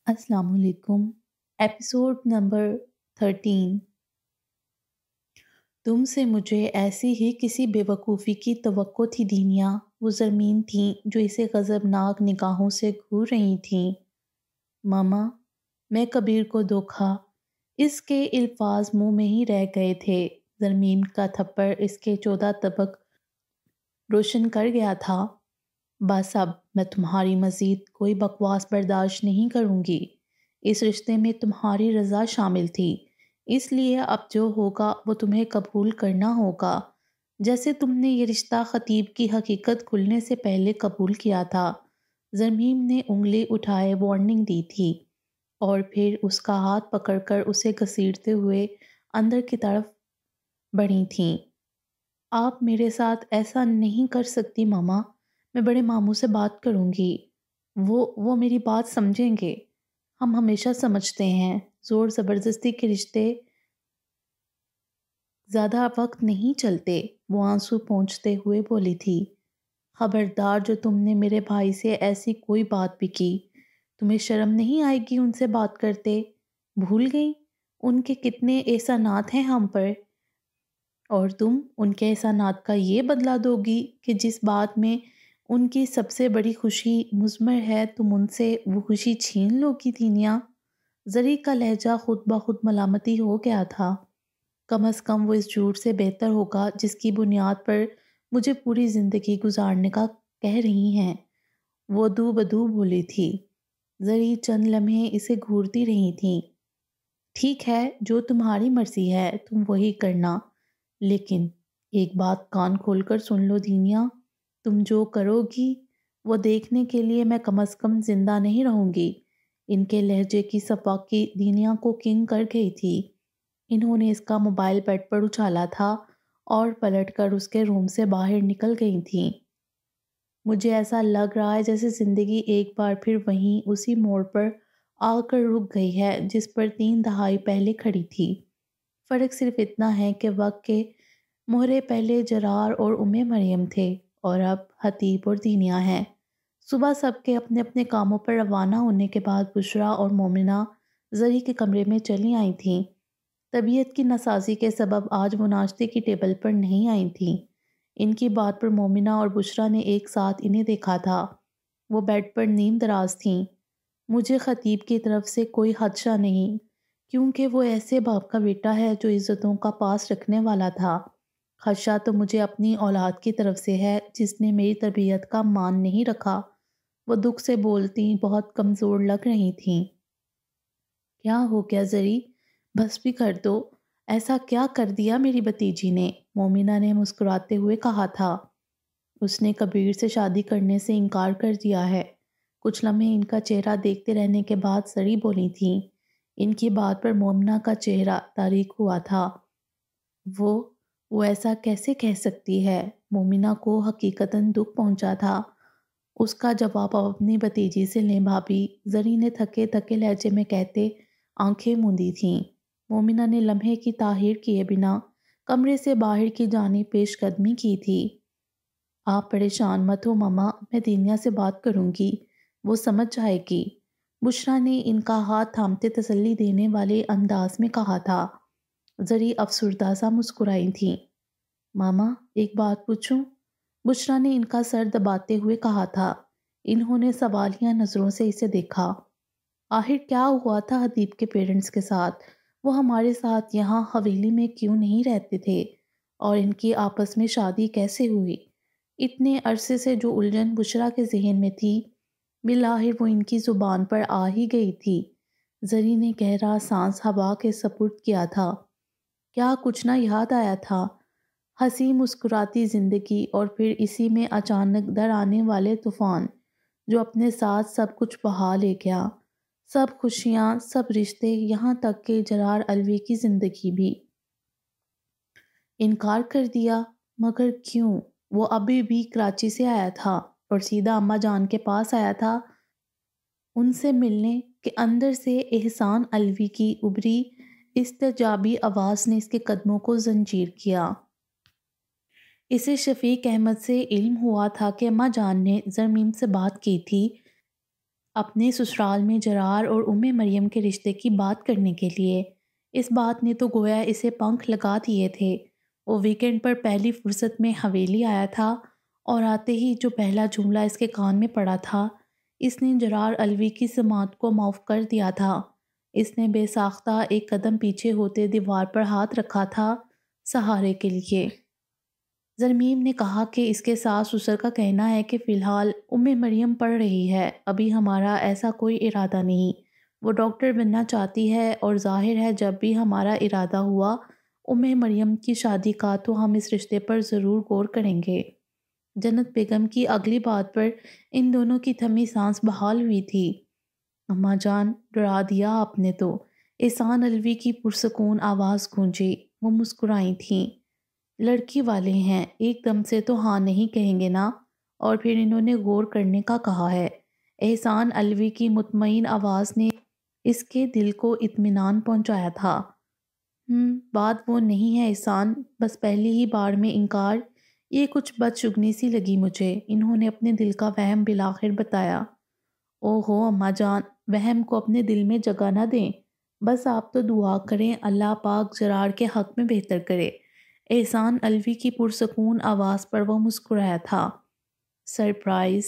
السلام علیکم۔ Episode number 13۔ تم سے مجھے ایسی ہی کسی بے وقوفی کی توقع تھی دینیا، وہ زرمین تھیں جو اسے غضبناک نگاہوں سے گھور رہی تھیں۔ ماما، میں کبیر کو دھوکا، اس کے الفاظ منہ میں ہی رہ گئے تھے۔ زرمین کا تھپڑ اس کے 14 طبق روشن کر گیا تھا۔ بس اب میں تمہاری مزید کوئی بکواس برداشت نہیں کروں گی۔ اس رشتے میں تمہاری رضا شامل تھی، اس لیے اب جو ہوگا وہ تمہیں قبول کرنا ہوگا، جیسے تم نے یہ رشتہ خطیب کی حقیقت کھلنے سے پہلے قبول کیا تھا۔ زرمیم نے انگلی اٹھائے وارننگ دی تھی اور پھر اس کا ہاتھ پکڑ کر اسے گھسیٹتے ہوئے اندر کی طرف بڑھی تھیں۔ آپ میرے ساتھ ایسا نہیں کر سکتی ماما، میں بڑے ماموں سے بات کروں گی، وہ میری بات سمجھیں گے۔ ہم ہمیشہ سمجھتے ہیں، زور زبردستی کے رشتے زیادہ وقت نہیں چلتے، وہ آنسو پونچھتے ہوئے بولی تھی۔ خبردار، جو تم نے میرے بھائی سے ایسی کوئی بات بھی کی، تمہیں شرم نہیں آئے گی ان سے بات کرتے؟ بھول گئی ان کے کتنے احسانات ہیں ہم پر، اور تم ان کے احسانات کا یہ بدلہ دو گی کہ جس بات میں ان کی سب سے بڑی خوشی مضمر ہے تم ان سے وہ خوشی چھین لو گی دینیا؟ زری کا لہجہ خود بخود ملامتی ہو گیا تھا۔ کم از کم وہ اس جھوٹ سے بہتر ہوگا جس کی بنیاد پر مجھے پوری زندگی گزارنے کا کہہ رہی ہیں، وہ دو بدو بولی تھی۔ زری چند لمحے اسے گھورتی رہی تھی۔ ٹھیک ہے، جو تمہاری مرضی ہے تم وہی کرنا، لیکن ایک بات کان کھول کر سن لو دینیا، تم جو کرو گی وہ دیکھنے کے لیے میں کم از کم زندہ نہیں رہوں گی۔ ان کے لہجے کی سفاکی دینیا کو کنگ کر گئی تھی۔ انہوں نے اس کا موبائل بیڈ پر اچھالا تھا اور پلٹ کر اس کے روم سے باہر نکل گئی تھیں۔ مجھے ایسا لگ رہا ہے جیسے زندگی ایک بار پھر وہیں اسی موڑ پر آ کر رک گئی ہے جس پر 3 دہائی پہلے کھڑی تھی۔ فرق صرف اتنا ہے کہ وقت کے مہرے پہلے جرار اور مریم تھے اور اب حتیب اور دینیا ہیں۔ صبح سب کے اپنے اپنے کاموں پر روانہ ہونے کے بعد بشریٰ اور مومنہ زری کے کمرے میں چلی آئی تھیں۔ طبیعت کی ناسازی کے سبب آج وہ ناشتے کی ٹیبل پر نہیں آئی تھیں۔ ان کی بات پر مومنہ اور بشریٰ نے ایک ساتھ انہیں دیکھا تھا۔ وہ بیڈ پر نیم دراز تھیں۔ مجھے خطیب کی طرف سے کوئی خدشہ نہیں، کیونکہ وہ ایسے باپ کا بیٹا ہے جو عزتوں کا پاس رکھنے والا تھا۔ خدشہ تو مجھے اپنی اولاد کی طرف سے ہے جس نے میری تربیت کا مان نہیں رکھا۔ وہ دکھ سے بولتی بہت کمزور لگ رہی تھیں۔ کیا ہو گیا زری؟ بس بھی کر دو، ایسا کیا کر دیا میری بھتیجی نے؟ مومنہ نے مسکراتے ہوئے کہا تھا۔ اس نے کبیر سے شادی کرنے سے انکار کر دیا ہے۔ کچھ لمحے ان کا چہرہ دیکھتے رہنے کے بعد زری بولی تھیں۔ ان کی بات پر مومنہ کا چہرہ تاریک ہوا تھا۔ وہ ایسا کیسے کہہ سکتی ہے؟ مومنہ کو حقیقتاً دکھ پہنچا تھا۔ اس کا جواب اب اپنی بھتیجی سے لیں بھابی، زری نے تھکے تھکے لہجے میں کہتے آنکھیں موندی تھیں۔ مومنہ نے لمحے کی تاخیر کیے بنا کمرے سے باہر کی جانب پیش قدمی کی تھی۔ آپ پریشان مت ہو ماما، میں دینیا سے بات کروں گی، وہ سمجھ جائے گی، بشریٰ نے ان کا ہاتھ تھامتے تسلی دینے والے انداز میں کہا تھا۔ زری افسردہ سا مسکرائی تھیں۔ ماما، ایک بات پوچھوں؟ بشریٰ نے ان کا سر دباتے ہوئے کہا تھا۔ انہوں نے سوالیہ نظروں سے اسے دیکھا۔ آخر کیا ہوا تھا حتیب کے پیرنٹس کے ساتھ؟ وہ ہمارے ساتھ یہاں حویلی میں کیوں نہیں رہتے تھے؟ اور ان کی آپس میں شادی کیسے ہوئی؟ اتنے عرصے سے جو الجھن بشریٰ کے ذہن میں تھی، بالآخر وہ ان کی زبان پر آ ہی گئی تھی۔ زری نے گہرا سانس ہوا کے سپرد کیا تھا۔ کیا کچھ نہ یاد آیا تھا؟ ہنسی مسکراتی زندگی اور پھر اسی میں اچانک در آنے والے طوفان جو اپنے ساتھ سب کچھ بہا لے گیا، سب خوشیاں، سب رشتے، یہاں تک کہ جرار الوی کی زندگی بھی۔ انکار کر دیا؟ مگر کیوں؟ وہ ابھی بھی کراچی سے آیا تھا اور سیدھا اماں جان کے پاس آیا تھا ان سے ملنے کہ اندر سے احسان الوی کی ابری استجابی آواز نے اس کے قدموں کو زنجیر کیا۔ اسے شفیق احمد سے علم ہوا تھا کہ اماں جان نے زرمیم سے بات کی تھی اپنے سسرال میں جرار اور مریم کے رشتے کی بات کرنے کے لیے۔ اس بات نے تو گویا اسے پنکھ لگا دیے تھے۔ وہ ویکینڈ پر پہلی فرصت میں حویلی آیا تھا اور آتے ہی جو پہلا جملہ اس کے کان میں پڑا تھا، اس نے جرار الوی کی سماعت کو معاف کر دیا تھا۔ اس نے بے ساختہ ایک قدم پیچھے ہوتے دیوار پر ہاتھ رکھا تھا سہارے کے لیے۔ زرمیم نے کہا کہ اس کے ساس سسر کا کہنا ہے کہ فی الحال مریم پڑھ رہی ہے، ابھی ہمارا ایسا کوئی ارادہ نہیں۔ وہ ڈاکٹر بننا چاہتی ہے اور ظاہر ہے جب بھی ہمارا ارادہ ہوا مریم کی شادی کا تو ہم اس رشتے پر ضرور غور کریں گے۔ جنت بیگم کی اگلی بات پر ان دونوں کی تھمی سانس بحال ہوئی تھی۔ اماں جان، ڈرا دیا آپ نے تو، احسان الوی کی پرسکون آواز گونجی۔ وہ مسکرائی تھیں۔ لڑکی والے ہیں، ایک دم سے تو ہاں نہیں کہیں گے نا؟ اور پھر انہوں نے غور کرنے کا کہا ہے۔ احسان الوی کی مطمئن آواز نے اس کے دل کو اطمینان پہنچایا تھا۔ بات وہ نہیں ہے احسان، بس پہلی ہی بار میں انکار، یہ کچھ بدشگنی سی لگی مجھے۔ انہوں نے اپنے دل کا وہم بالآخر بتایا۔ او ہو اماں جان، وہم کو اپنے دل میں جگہ نہ دیں، بس آپ تو دعا کریں اللہ پاک جرار کے حق میں بہتر کرے۔ احسان الوی کی پرسکون آواز پر وہ مسکرایا تھا۔ سرپرائز،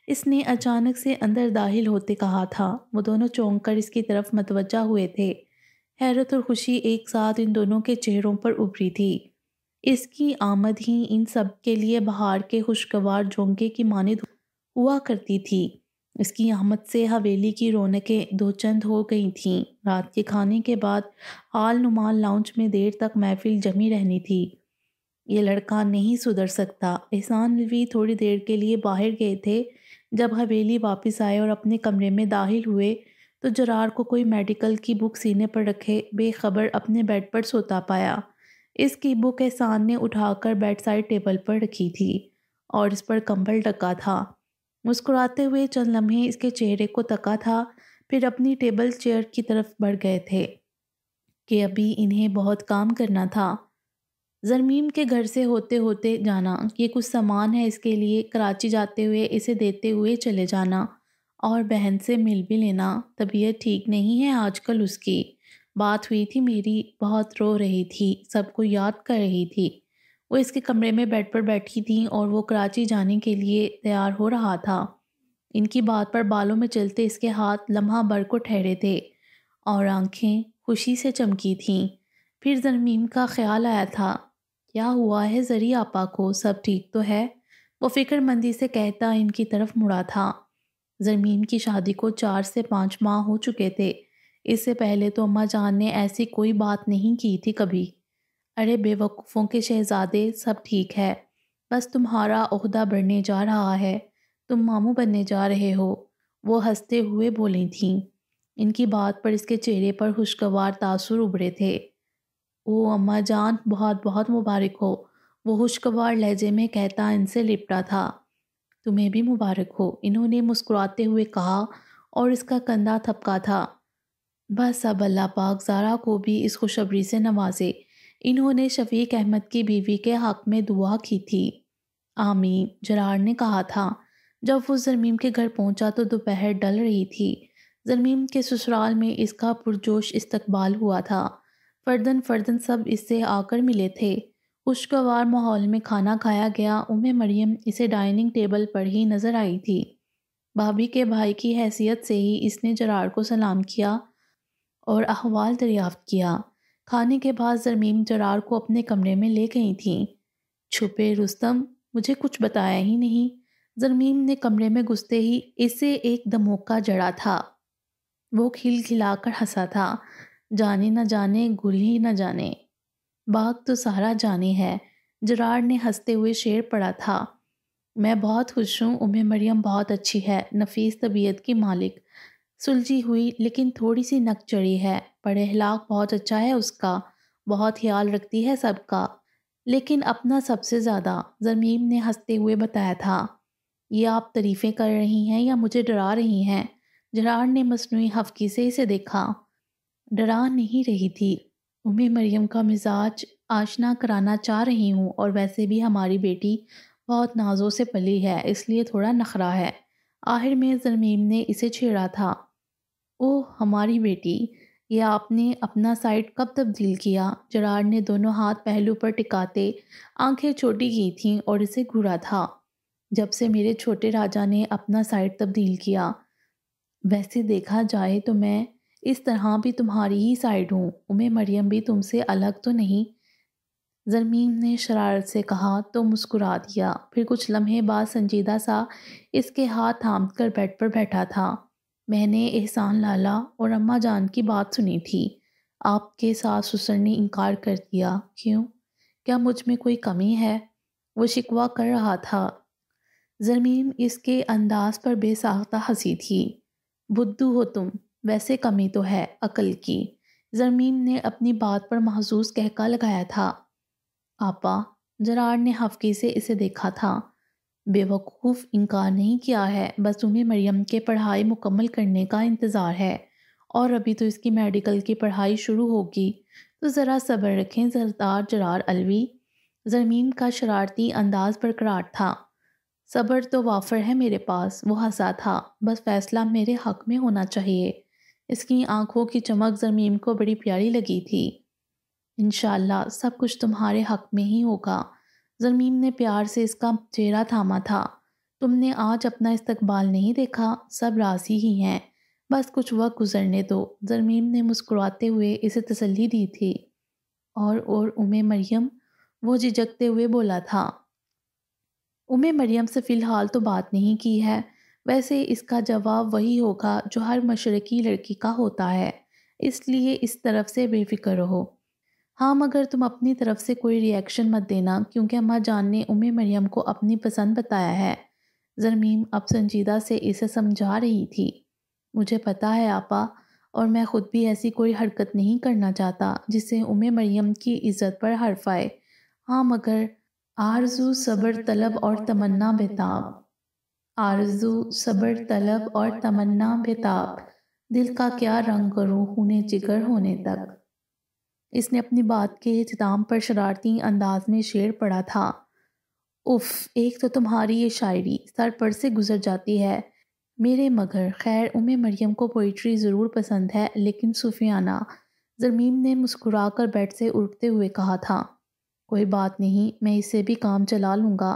اس نے اچانک سے اندر داخل ہوتے کہا تھا۔ وہ دونوں چونک کر اس کی طرف متوجہ ہوئے تھے۔ حیرت اور خوشی ایک ساتھ ان دونوں کے چہروں پر ابھری تھی۔ اس کی آمد ہی ان سب کے لیے بہار کے خوشگوار جھونکے کی مانند ہوا کرتی تھی۔ اس کی آمد سے حویلی کی رونقیں دو چند ہو گئی تھیں۔ رات کے کھانے کے بعد حال نمال لاؤنج میں دیر تک محفل جمی رہنی تھی۔ یہ لڑکا نہیں سدھر سکتا۔ احسان الوی تھوڑی دیر کے لیے باہر گئے تھے۔ جب حویلی واپس آئے اور اپنے کمرے میں داخل ہوئے تو جرار کو کوئی میڈیکل کی بک سینے پر رکھے بے خبر اپنے بیڈ پر سوتا پایا۔ اس کی بک احسان نے اٹھا کر بیڈ سائڈ ٹیبل پر رکھی تھی اور اس پر کمبل ڈھکا تھا۔ مسکراتے ہوئے چند لمحے اس کے چہرے کو تکا تھا، پھر اپنی ٹیبل چیئر کی طرف بڑھ گئے تھے کہ ابھی انہیں بہت کام کرنا تھا۔ زرمیم کے گھر سے ہوتے ہوتے جانا، یہ کچھ سامان ہے اس کے لیے، کراچی جاتے ہوئے اسے دیتے ہوئے چلے جانا، اور بہن سے مل بھی لینا۔ طبیعت ٹھیک نہیں ہے آج کل اس کی، بات ہوئی تھی میری، بہت رو رہی تھی، سب کو یاد کر رہی تھی۔ وہ اس کے کمرے میں بیڈ پر بیٹھی تھیں اور وہ کراچی جانے کے لیے تیار ہو رہا تھا۔ ان کی بات پر بالوں میں چلتے اس کے ہاتھ لمحہ بھر کو ٹھہرے تھے اور آنکھیں خوشی سے چمکی تھیں۔ پھر زرمیم کا خیال آیا تھا، کیا ہوا ہے زری آپا کو، سب ٹھیک تو ہے؟ وہ فکر مندی سے کہتا ان کی طرف مڑا تھا۔ زرمیم کی شادی کو 4 سے 5 ماہ ہو چکے تھے۔ اس سے پہلے تو اماں جان نے ایسی کوئی بات نہیں کی تھی کبھی۔ ارے بے وقوفوں کے شہزادے، سب ٹھیک ہے، بس تمہارا عہدہ بڑھنے جا رہا ہے، تم ماموں بننے جا رہے ہو، وہ ہنستے ہوئے بولی تھیں۔ ان کی بات پر اس کے چہرے پر خوشگوار تاثر ابھرے تھے۔ او اماں جان، بہت بہت مبارک ہو، وہ خوشگوار لہجے میں کہتا ان سے لپٹا تھا۔ تمہیں بھی مبارک ہو، انہوں نے مسکراتے ہوئے کہا اور اس کا کندھا تھپکا تھا۔ بس اب اللہ پاک زارا کو بھی اس خوشخبری سے نوازے۔ انہوں نے شفیق احمد کی بیوی کے حق میں دعا کی تھی۔ آمین، جرار نے کہا تھا۔ جب وہ زرمیم کے گھر پہنچا تو دوپہر ڈل رہی تھی۔ زرمیم کے سسرال میں اس کا پرجوش استقبال ہوا تھا۔ فردن فردن سب اس سے آ کر ملے تھے۔ خوشگوار ماحول میں کھانا کھایا گیا۔ مریم اسے ڈائننگ ٹیبل پر ہی نظر آئی تھی۔ بھابھی کے بھائی کی حیثیت سے ہی اس نے جرار کو سلام کیا اور احوال دریافت کیا۔ کھانے کے بعد زرمیم جرار کو اپنے کمرے میں لے گئی تھیں۔ چھپے رستم، مجھے کچھ بتایا ہی نہیں۔ زرمیم نے کمرے میں گھستے ہی اسے ایک دھموکا جڑا تھا۔ وہ کھل کھلا کر ہنسا تھا۔ جانے نہ جانے، گل ہی نہ جانے، باغ تو سارا جانے ہے، جرار نے ہنستے ہوئے شعر پڑھا تھا۔ میں بہت خوش ہوں، مریم بہت اچھی ہے، نفیس طبیعت کی مالک، سلجھی ہوئی لیکن تھوڑی سی نک چڑھی ہے، پڑھے اخلاق بہت اچھا ہے اس کا، بہت خیال رکھتی ہے سب کا، لیکن اپنا سب سے زیادہ، زرمیم نے ہنستے ہوئے بتایا تھا۔ یہ آپ تعریفیں کر رہی ہیں یا مجھے ڈرا رہی ہیں؟ جرار نے مصنوعی خفگی سے اسے دیکھا۔ ڈرا نہیں رہی تھی، مریم کا مزاج آشنا کرانا چاہ رہی ہوں، اور ویسے بھی ہماری بیٹی بہت نازوں سے پلی ہے، اس لیے تھوڑا نخرا ہے۔ آخر میں زرمیم نے اسے چھیڑا تھا۔ اوہ ہماری بیٹی، یہ آپ نے اپنا سائڈ کب تبدیل کیا؟ جراڈ نے دونوں ہاتھ پہلو پر ٹکاتے آنکھیں چھوٹی کی تھیں اور اسے گھورا تھا۔ جب سے میرے چھوٹے راجا نے اپنا سائڈ تبدیل کیا۔ ویسے دیکھا جائے تو میں اس طرح بھی تمہاری ہی سائڈ ہوں، مریم بھی تم سے الگ تو نہیں؟ زرمیم نے شرارت سے کہا تو مسکرا دیا، پھر کچھ لمحے بعد سنجیدہ سا اس کے ہاتھ تھام کر بیڈ پر بیٹھا تھا۔ میں نے احسان لالا اور اماں جان کی بات سنی تھی۔ آپ کے ساس سسر نے انکار کر دیا۔ کیوں؟ کیا مجھ میں کوئی کمی ہے؟ وہ شکوہ کر رہا تھا۔ زرمیم اس کے انداز پر بے ساختہ ہنسی تھی۔ بدھو ہو تم، ویسے کمی تو ہے عقل کی۔ زرمیم نے اپنی بات پر محظوظ کہکا لگایا تھا۔ آپا، جراڈ نے خفگی سے اسے دیکھا تھا۔ بے وقوف، انکار نہیں کیا ہے، بس تمہیں مریم کے پڑھائی مکمل کرنے کا انتظار ہے، اور ابھی تو اس کی میڈیکل کی پڑھائی شروع ہوگی، تو ذرا صبر رکھیں سردار جرار الوی۔ زرمیم کا شرارتی انداز برقرار تھا۔ صبر تو وافر ہے میرے پاس، وہ ہنسا تھا، بس فیصلہ میرے حق میں ہونا چاہیے۔ اس کی آنکھوں کی چمک زرمیم کو بڑی پیاری لگی تھی۔ انشاءاللہ سب کچھ تمہارے حق میں ہی ہوگا۔ زرمیم نے پیار سے اس کا چہرہ تھاما تھا۔ تم نے آج اپنا استقبال نہیں دیکھا، سب راضی ہی ہیں، بس کچھ وقت گزرنے دو۔ زرمیم نے مسکراتے ہوئے اسے تسلی دی تھی۔ اور مریم، وہ جھجکتے ہوئے بولا تھا۔ مریم سے فی الحال تو بات نہیں کی ہے، ویسے اس کا جواب وہی ہوگا جو ہر مشرقی لڑکی کا ہوتا ہے، اس لیے اس طرف سے بے فکر رہو۔ ہاں، مگر تم اپنی طرف سے کوئی ری ایکشن مت دینا، کیونکہ اماں جان نے مریم کو اپنی پسند بتایا ہے۔ زرمیم اب سنجیدہ سے اسے سمجھا رہی تھی۔ مجھے پتا ہے آپا، اور میں خود بھی ایسی کوئی حرکت نہیں کرنا چاہتا جس سے مریم کی عزت پر حرف آئے۔ ہاں مگر آرزو صبر طلب اور تمنا بےتاب، آرزو صبر طلب اور تمنا بےتاب، دل کا کیا رنگ کروں خونے جگر ہونے تک۔ اس نے اپنی بات کے اختتام پر شرارتی انداز میں شعر پڑھا تھا۔ اف، ایک تو تمہاری یہ شاعری سر پر سے گزر جاتی ہے میرے مگر۔ خیر، مریم کو پوئٹری ضرور پسند ہے، لیکن صوفیانہ۔ زرمیم نے مسکرا کر بیڈ سے اٹھتے ہوئے کہا تھا۔ کوئی بات نہیں، میں اسے بھی کام چلا لوں گا،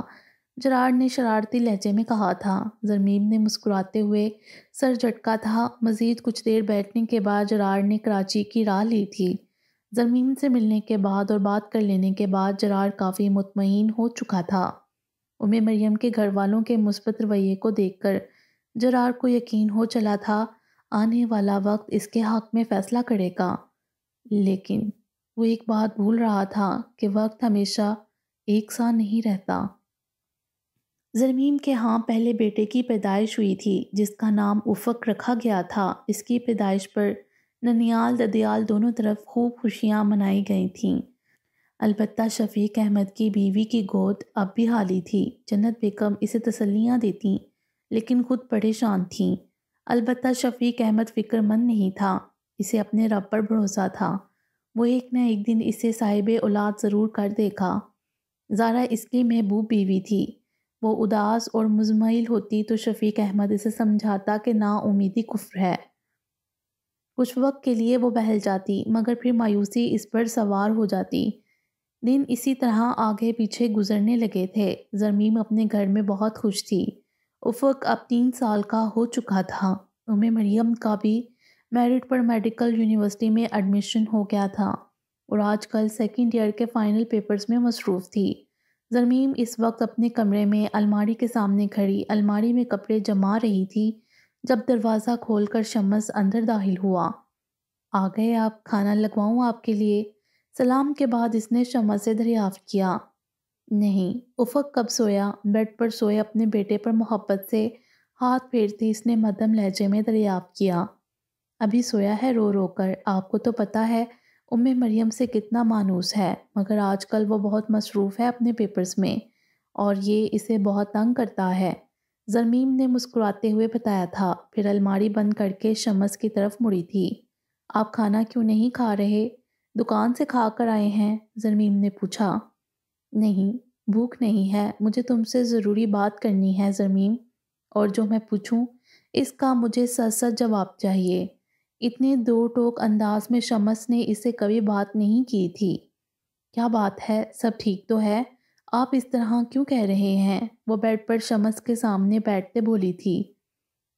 جراڈ نے شرارتی لہجے میں کہا تھا۔ زرمیم نے مسکراتے ہوئے سر جھٹکا تھا۔ مزید کچھ دیر بیٹھنے کے بعد جراڈ نے کراچی کی راہ لی تھی۔ زرمیم سے ملنے کے بعد اور بات کر لینے کے بعد جراڈ کافی مطمئن ہو چکا تھا۔ مریم کے گھر والوں کے مثبت رویے کو دیکھ کر جراڈ کو یقین ہو چلا تھا آنے والا وقت اس کے حق میں فیصلہ کرے گا، لیکن وہ ایک بات بھول رہا تھا کہ وقت ہمیشہ ایک سا نہیں رہتا۔ زرمیم کے ہاں پہلے بیٹے کی پیدائش ہوئی تھی جس کا نام افق رکھا گیا تھا۔ اس کی پیدائش پر ننیال ددیال دونوں طرف خوب خوشیاں منائی گئی تھیں۔ البتہ شفیق احمد کی بیوی کی گود اب بھی خالی تھی۔ جنت بیگم اسے تسلیاں دیتیں لیکن خود پریشان تھیں۔ البتہ شفیق احمد فکر مند نہیں تھا، اسے اپنے رب پر بھروسہ تھا، وہ ایک نہ ایک دن اسے صاحب اولاد ضرور کر دے گا۔ زارا اس کی محبوب بیوی تھی، وہ اداس اور مزمحل ہوتی تو شفیق احمد اسے سمجھاتا کہ نا امیدی کفر ہے۔ کچھ وقت کے لیے وہ بہل جاتی، مگر پھر مایوسی اس پر سوار ہو جاتی۔ دن اسی طرح آگے پیچھے گزرنے لگے تھے۔ زرمیم اپنے گھر میں بہت خوش تھی۔ افق اب 3 سال کا ہو چکا تھا۔ مریم کا بھی میرٹ پر میڈیکل یونیورسٹی میں ایڈمیشن ہو گیا تھا اور آج کل سیکنڈ ایئر کے فائنل پیپرز میں مصروف تھی۔ زرمیم اس وقت اپنے کمرے میں الماری کے سامنے کھڑی الماری میں کپڑے جما رہی تھی جب دروازہ کھول کر شمس اندر داخل ہوا۔ آ گئے آپ؟ کھانا لگواؤں آپ کے لیے؟ سلام کے بعد اس نے شمس سے دریافت کیا۔ نہیں۔ افق کب سویا؟ بیڈ پر سوئے اپنے بیٹے پر محبت سے ہاتھ پھیرتی اس نے مدھم لہجے میں دریافت کیا۔ ابھی سویا ہے رو رو کر، آپ کو تو پتہ ہے مریم سے کتنا مانوس ہے، مگر آج کل وہ بہت مصروف ہے اپنے پیپرز میں اور یہ اسے بہت تنگ کرتا ہے، زرمیم نے مسکراتے ہوئے بتایا تھا، پھر الماری بند کر کے شمس کی طرف مڑی تھی۔ آپ کھانا کیوں نہیں کھا رہے؟ دکان سے کھا کر آئے ہیں؟ زرمیم نے پوچھا۔ نہیں، بھوک نہیں ہے، مجھے تم سے ضروری بات کرنی ہے زرمیم۔ اور جو میں پوچھوں اس کا مجھے سچ سچ جواب چاہیے۔ اتنے دو ٹوک انداز میں شمس نے اسے کبھی بات نہیں کی تھی۔ کیا بات ہے، سب ٹھیک تو ہے؟ آپ اس طرح کیوں کہہ رہے ہیں؟ وہ بیڈ پر شمس کے سامنے بیٹھتے بولی تھی۔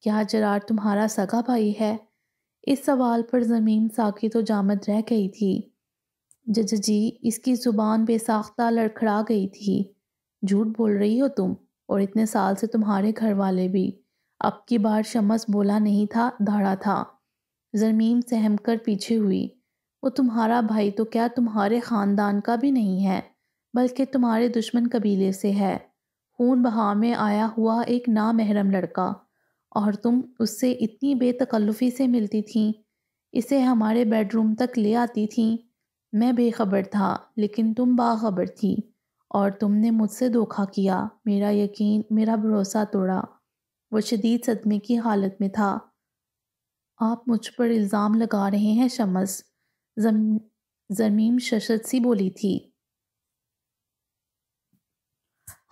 کیا جرار تمہارا سگا بھائی ہے؟ اس سوال پر زمین ساکت و جامد رہ گئی تھی۔ جی، اس کی زبان بے ساختہ لڑکھڑا گئی تھی۔ جھوٹ بول رہی ہو تم، اور اتنے سال سے تمہارے گھر والے بھی۔ اب کی بار شمس بولا نہیں تھا، دھاڑا تھا۔ زمین سہم کر پیچھے ہوئی۔ وہ تمہارا بھائی تو کیا تمہارے خاندان کا بھی نہیں ہے، بلکہ تمہارے دشمن قبیلے سے ہے، خون بہا میں آیا ہوا ایک نامحرم لڑکا، اور تم اس سے اتنی بے تکلفی سے ملتی تھیں، اسے ہمارے بیڈ روم تک لے آتی تھیں۔ میں بے خبر تھا، لیکن تم باخبر تھی، اور تم نے مجھ سے دھوکہ کیا، میرا یقین، میرا بھروسہ توڑا۔ وہ شدید صدمے کی حالت میں تھا۔ آپ مجھ پر الزام لگا رہے ہیں شمس، زمین ششت سی بولی تھی۔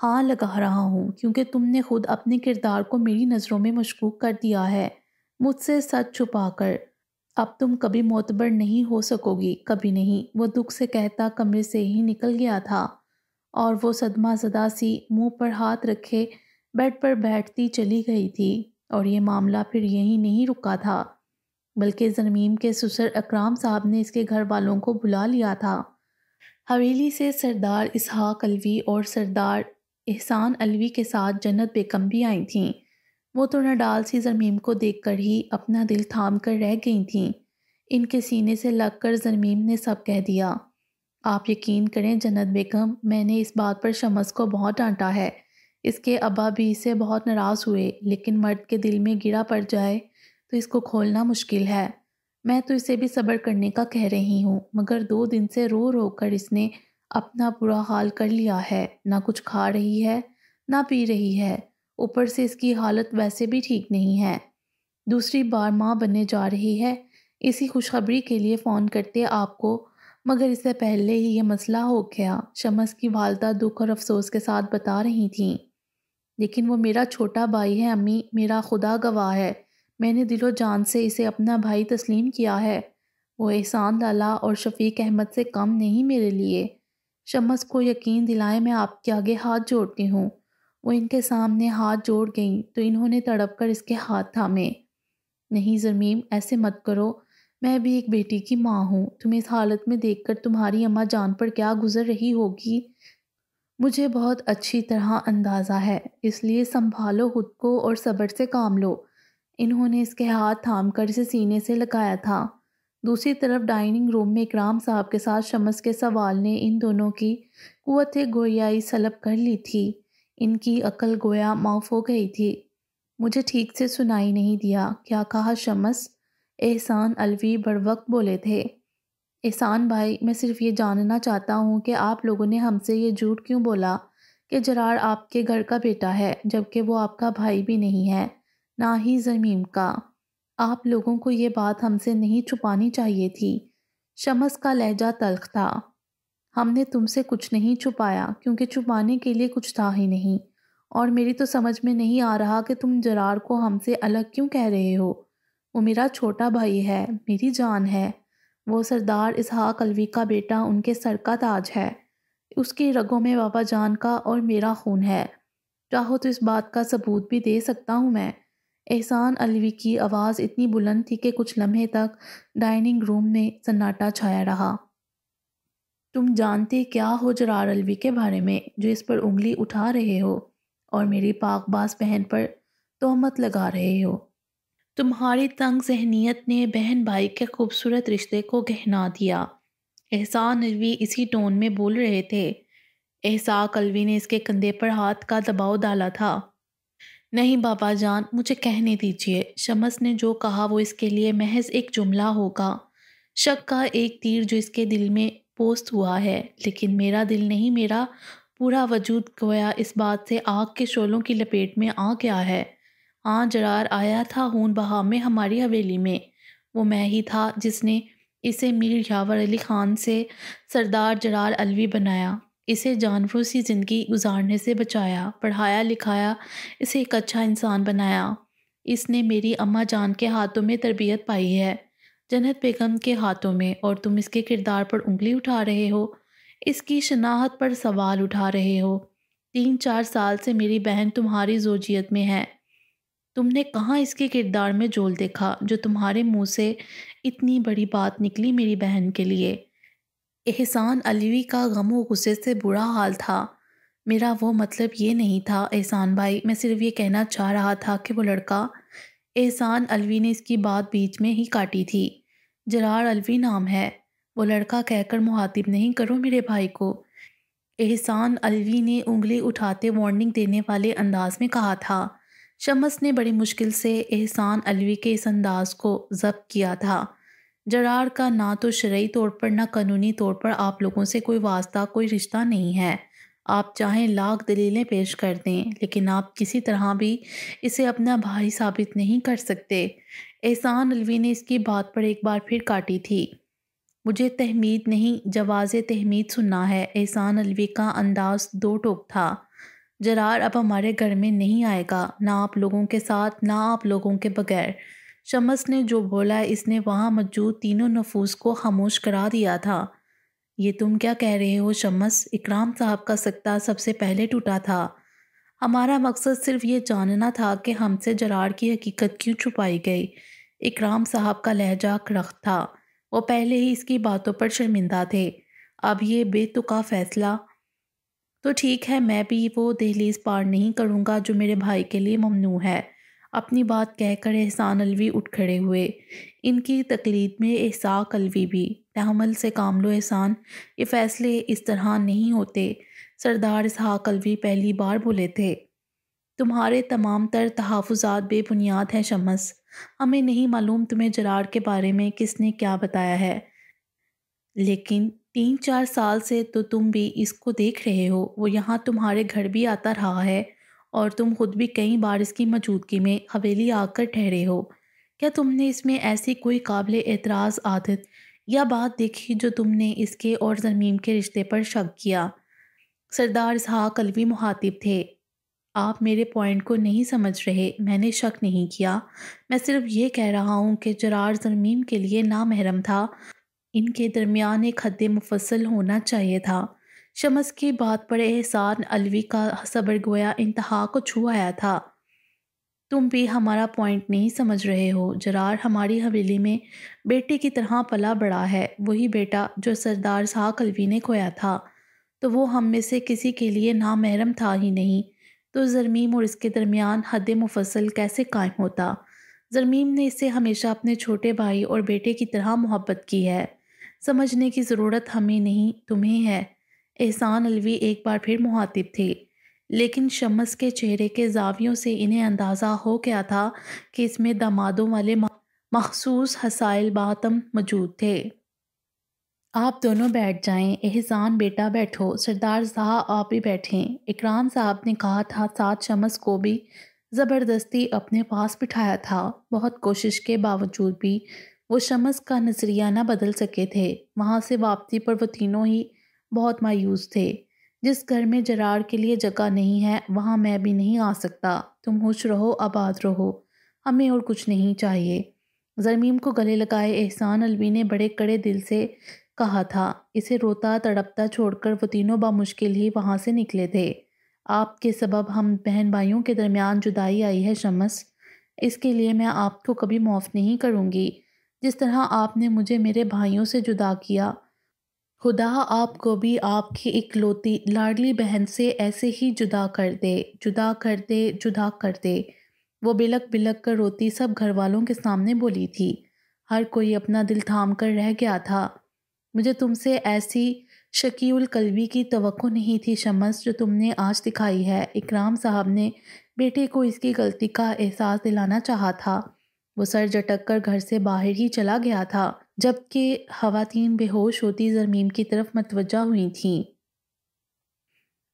ہاں لگا رہا ہوں، کیونکہ تم نے خود اپنے کردار کو میری نظروں میں مشکوک کر دیا ہے، مجھ سے سچ چھپا کر۔ اب تم کبھی معتبر نہیں ہو سکو گی، کبھی نہیں۔ وہ دکھ سے کہتا کمرے سے ہی نکل گیا تھا، اور وہ صدمہ زدہ سی منہ پر ہاتھ رکھے بیڈ پر بیٹھتی چلی گئی تھی۔ اور یہ معاملہ پھر یہیں نہیں رکا تھا، بلکہ زرمیم کے سسر اکرام صاحب نے اس کے گھر والوں کو بلا لیا تھا۔ حویلی سے سردار اسحاق علوی اور سردار احسان علوی کے ساتھ جنت بیگم بھی آئی تھیں۔ وہ تو نڈال سی زرمیم کو دیکھ کر ہی اپنا دل تھام کر رہ گئی تھیں۔ ان کے سینے سے لگ کر زرمیم نے سب کہہ دیا۔ آپ یقین کریں جنت بیگم، میں نے اس بات پر شمس کو بہت ڈانٹا ہے۔ اس کے ابا بھی اس سے بہت ناراض ہوئے، لیکن مرد کے دل میں گرا پڑ جائے تو اس کو کھولنا مشکل ہے۔ میں تو اسے بھی صبر کرنے کا کہہ رہی ہوں، مگر 2 دن سے رو رو کر اس نے اپنا برا حال کر لیا ہے، نہ کچھ کھا رہی ہے، نہ پی رہی ہے، اوپر سے اس کی حالت ویسے بھی ٹھیک نہیں ہے۔ دوسری بار ماں بننے جا رہی ہے، اسی خوشخبری کے لیے فون کرتے آپ کو، مگر اس سے پہلے ہی یہ مسئلہ ہو گیا۔ شمس کی والدہ دکھ اور افسوس کے ساتھ بتا رہی تھیں۔ لیکن وہ میرا چھوٹا بھائی ہے امی، میرا خدا گواہ ہے، میں نے دل و جان سے اسے اپنا بھائی تسلیم کیا ہے۔ وہ احسان لالا اور شفیق احمد سے کم نہیں میرے لیے۔ شمس کو یقین دلائیں، میں آپ کے آگے ہاتھ جوڑتی ہوں۔ وہ ان کے سامنے ہاتھ جوڑ گئیں تو انہوں نے تڑپ کر اس کے ہاتھ تھامے۔ نہیں زرمیم، ایسے مت کرو، میں بھی ایک بیٹی کی ماں ہوں۔ تمہیں اس حالت میں دیکھ کر تمہاری اماں جان پر کیا گزر رہی ہوگی مجھے بہت اچھی طرح اندازہ ہے، اس لیے سنبھالو خود کو اور صبر سے کام لو۔ انہوں نے اس کے ہاتھ تھام کر اسے سینے سے لگایا تھا۔ دوسری طرف ڈائننگ روم میں اکرام صاحب کے ساتھ شمس کے سوال نے ان دونوں کی قوت گویائی سلب کر لی تھی۔ ان کی عقل گویا معاف ہو گئی تھی۔ مجھے ٹھیک سے سنائی نہیں دیا، کیا کہا شمس؟ احسان علوی بروقت بولے تھے۔ احسان بھائی، میں صرف یہ جاننا چاہتا ہوں کہ آپ لوگوں نے ہم سے یہ جھوٹ کیوں بولا کہ جرار آپ کے گھر کا بیٹا ہے، جبکہ وہ آپ کا بھائی بھی نہیں ہے، نہ ہی زمیم کا۔ آپ لوگوں کو یہ بات ہم سے نہیں چھپانی چاہیے تھی۔ شمس کا لہجہ تلخ تھا۔ ہم نے تم سے کچھ نہیں چھپایا، کیونکہ چھپانے کے لیے کچھ تھا ہی نہیں، اور میری تو سمجھ میں نہیں آ رہا کہ تم جرار کو ہم سے الگ کیوں کہہ رہے ہو۔ وہ میرا چھوٹا بھائی ہے، میری جان ہے۔ وہ سردار اسحاق علوی کا بیٹا ان کے سر کا تاج ہے۔ اس کی رگوں میں بابا جان کا اور میرا خون ہے۔ چاہو تو اس بات کا ثبوت بھی دے سکتا ہوں میں۔ احسان علوی کی آواز اتنی بلند تھی کہ کچھ لمحے تک ڈائننگ روم میں سناٹا چھایا رہا۔ تم جانتے کیا ہو جرار علوی کے بارے میں، جو اس پر انگلی اٹھا رہے ہو اور میری پاک باز بہن پر تہمت لگا رہے ہو؟ تمہاری تنگ ذہنیت نے بہن بھائی کے خوبصورت رشتے کو گہنا دیا۔ احسان علوی اسی ٹون میں بول رہے تھے۔ اسحاق علوی نے اس کے کندھے پر ہاتھ کا دباؤ ڈالا تھا۔ نہیں بابا جان، مجھے کہنے دیجیے۔ شمس نے جو کہا وہ اس کے لیے محض ایک جملہ ہوگا، شک کا ایک تیر جو اس کے دل میں پوست ہوا ہے، لیکن میرا دل نہیں، میرا پورا وجود گویا اس بات سے آگ کے شعلوں کی لپیٹ میں آ گیا ہے۔ ہاں، جرار آیا تھا خون بہا میں ہماری حویلی میں۔ وہ میں ہی تھا جس نے اسے میر یاور علی خان سے سردار جرار علوی بنایا۔ اسے جانوروں سی زندگی گزارنے سے بچایا، پڑھایا لکھایا، اسے ایک اچھا انسان بنایا۔ اس نے میری اماں جان کے ہاتھوں میں تربیت پائی ہے، جنت بیگم کے ہاتھوں میں، اور تم اس کے کردار پر انگلی اٹھا رہے ہو، اس کی شناخت پر سوال اٹھا رہے ہو۔ 3-4 سال سے میری بہن تمہاری زوجیت میں ہے، تم نے کہاں اس کے کردار میں جول دیکھا جو تمہارے منہ سے اتنی بڑی بات نکلی میری بہن کے لیے؟ احسان علوی کا غم و غصے سے برا حال تھا۔ میرا وہ مطلب یہ نہیں تھا احسان بھائی، میں صرف یہ کہنا چاہ رہا تھا کہ وہ لڑکا، احسان علوی نے اس کی بات بیچ میں ہی کاٹی تھی، جرار علوی نام ہے، وہ لڑکا کہہ کر مخاطب نہیں کرو میرے بھائی کو، احسان علوی نے انگلی اٹھاتے وارننگ دینے والے انداز میں کہا تھا۔ شمس نے بڑی مشکل سے احسان علوی کے اس انداز کو ضبط کیا تھا۔ جرار کا نہ تو شرعی طور پر نہ قانونی طور پر آپ لوگوں سے کوئی واسطہ کوئی رشتہ نہیں ہے، آپ چاہیں لاکھ دلیلیں پیش کر دیں لیکن آپ کسی طرح بھی اسے اپنا بھائی ثابت نہیں کر سکتے۔ احسان علوی نے اس کی بات پر ایک بار پھر کاٹی تھی۔ مجھے تحمید نہیں جواز تحمید سننا ہے۔ احسان علوی کا انداز دو ٹوک تھا۔ جرار اب ہمارے گھر میں نہیں آئے گا، نہ آپ لوگوں کے ساتھ نہ آپ لوگوں کے بغیر۔ شمس نے جو بولا اس نے وہاں موجود تینوں نفوس کو خاموش کرا دیا تھا۔ یہ تم کیا کہہ رہے ہو شمس؟ اکرام صاحب کا سکتہ سب سے پہلے ٹوٹا تھا۔ ہمارا مقصد صرف یہ جاننا تھا کہ ہم سے جرار کی حقیقت کیوں چھپائی گئی۔ اکرام صاحب کا لہجہ کڑک تھا، وہ پہلے ہی اس کی باتوں پر شرمندہ تھے۔ اب یہ بے تکا فیصلہ تو ٹھیک ہے، میں بھی وہ دہلیز پار نہیں کروں گا جو میرے بھائی کے لیے ممنوع ہے۔ اپنی بات کہہ کر احسان علوی اٹھ کھڑے ہوئے۔ ان کی تقلید میں اسحاق علوی بھی۔ تحمل سے کام لو احسان، یہ فیصلے اس طرح نہیں ہوتے۔ سردار اسحاق علوی پہلی بار بولے تھے۔ تمہارے تمام تر تحفظات بے بنیاد ہیں شمس، ہمیں نہیں معلوم تمہیں جرار کے بارے میں کس نے کیا بتایا ہے، لیکن 3-4 سال سے تو تم بھی اس کو دیکھ رہے ہو، وہ یہاں تمہارے گھر بھی آتا رہا ہے اور تم خود بھی کئی بار اس کی موجودگی میں حویلی آ کر ٹھہرے ہو۔ کیا تم نے اس میں ایسی کوئی قابل اعتراض عادت یا بات دیکھی جو تم نے اس کے اور زرمیم کے رشتے پر شک کیا؟ سردار اسحاق علوی مخاطب تھے۔ آپ میرے پوائنٹ کو نہیں سمجھ رہے، میں نے شک نہیں کیا، میں صرف یہ کہہ رہا ہوں کہ جرار زرمیم کے لیے نامحرم تھا، ان کے درمیان ایک حد مفصل ہونا چاہیے تھا۔ شمس کی بات پر احسان علوی کا صبر گویا انتہا کو چھو آیا تھا۔ تم بھی ہمارا پوائنٹ نہیں سمجھ رہے ہو، جرار ہماری حویلی میں بیٹے کی طرح پلا بڑا ہے، وہی بیٹا جو سردار اسحاق علوی نے کھویا تھا، تو وہ ہم میں سے کسی کے لیے نامحرم تھا ہی نہیں، تو زرمیم اور اس کے درمیان حد مفصل کیسے قائم ہوتا؟ زرمیم نے اس سے ہمیشہ اپنے چھوٹے بھائی اور بیٹے کی طرح محبت کی ہے، سمجھنے کی ضرورت ہمیں نہیں تمہیں ہے۔ احسان علوی ایک بار پھر مخاطب تھے، لیکن شمس کے چہرے کے زاویوں سے انہیں اندازہ ہو گیا تھا کہ اس میں دامادوں والے مخصوص حسائل باتم موجود تھے۔ آپ دونوں بیٹھ جائیں، احسان بیٹا بیٹھو، سردار صاحب آپ بھی بیٹھیں، اکرام صاحب نے کہا تھا، ساتھ شمس کو بھی زبردستی اپنے پاس بٹھایا تھا۔ بہت کوشش کے باوجود بھی وہ شمس کا نظریہ نہ بدل سکے تھے۔ وہاں سے واپسی پر وہ تینوں ہی بہت مایوس تھے۔ جس گھر میں جرار کے لیے جگہ نہیں ہے وہاں میں بھی نہیں آ سکتا، تم خوش رہو آباد رہو، ہمیں اور کچھ نہیں چاہیے۔ زرمیم کو گلے لگائے احسان علوی نے بڑے کڑے دل سے کہا تھا۔ اسے روتا تڑپتا چھوڑ کر وہ تینوں بامشکل ہی وہاں سے نکلے تھے۔ آپ کے سبب ہم بہن بھائیوں کے درمیان جدائی آئی ہے شمس، اس کے لیے میں آپ کو کبھی معاف نہیں کروں گی۔ جس طرح آپ نے مجھے میرے بھائیوں سے جدا کیا، خدا آپ کو بھی آپ کی اکلوتی لاڈلی بہن سے ایسے ہی جدا کر دے، جدا کر دے، جدا کر دے۔ وہ بلک بلک کر روتی سب گھر والوں کے سامنے بولی تھی۔ ہر کوئی اپنا دل تھام کر رہ گیا تھا۔ مجھے تم سے ایسی شقی القلبی کی توقع نہیں تھی شمس جو تم نے آج دکھائی ہے۔ اکرام صاحب نے بیٹے کو اس کی غلطی کا احساس دلانا چاہا تھا، وہ سر جھٹک کر گھر سے باہر ہی چلا گیا تھا، جبکہ خواتین بے ہوش ہوتی زرمیم کی طرف متوجہ ہوئی تھیں۔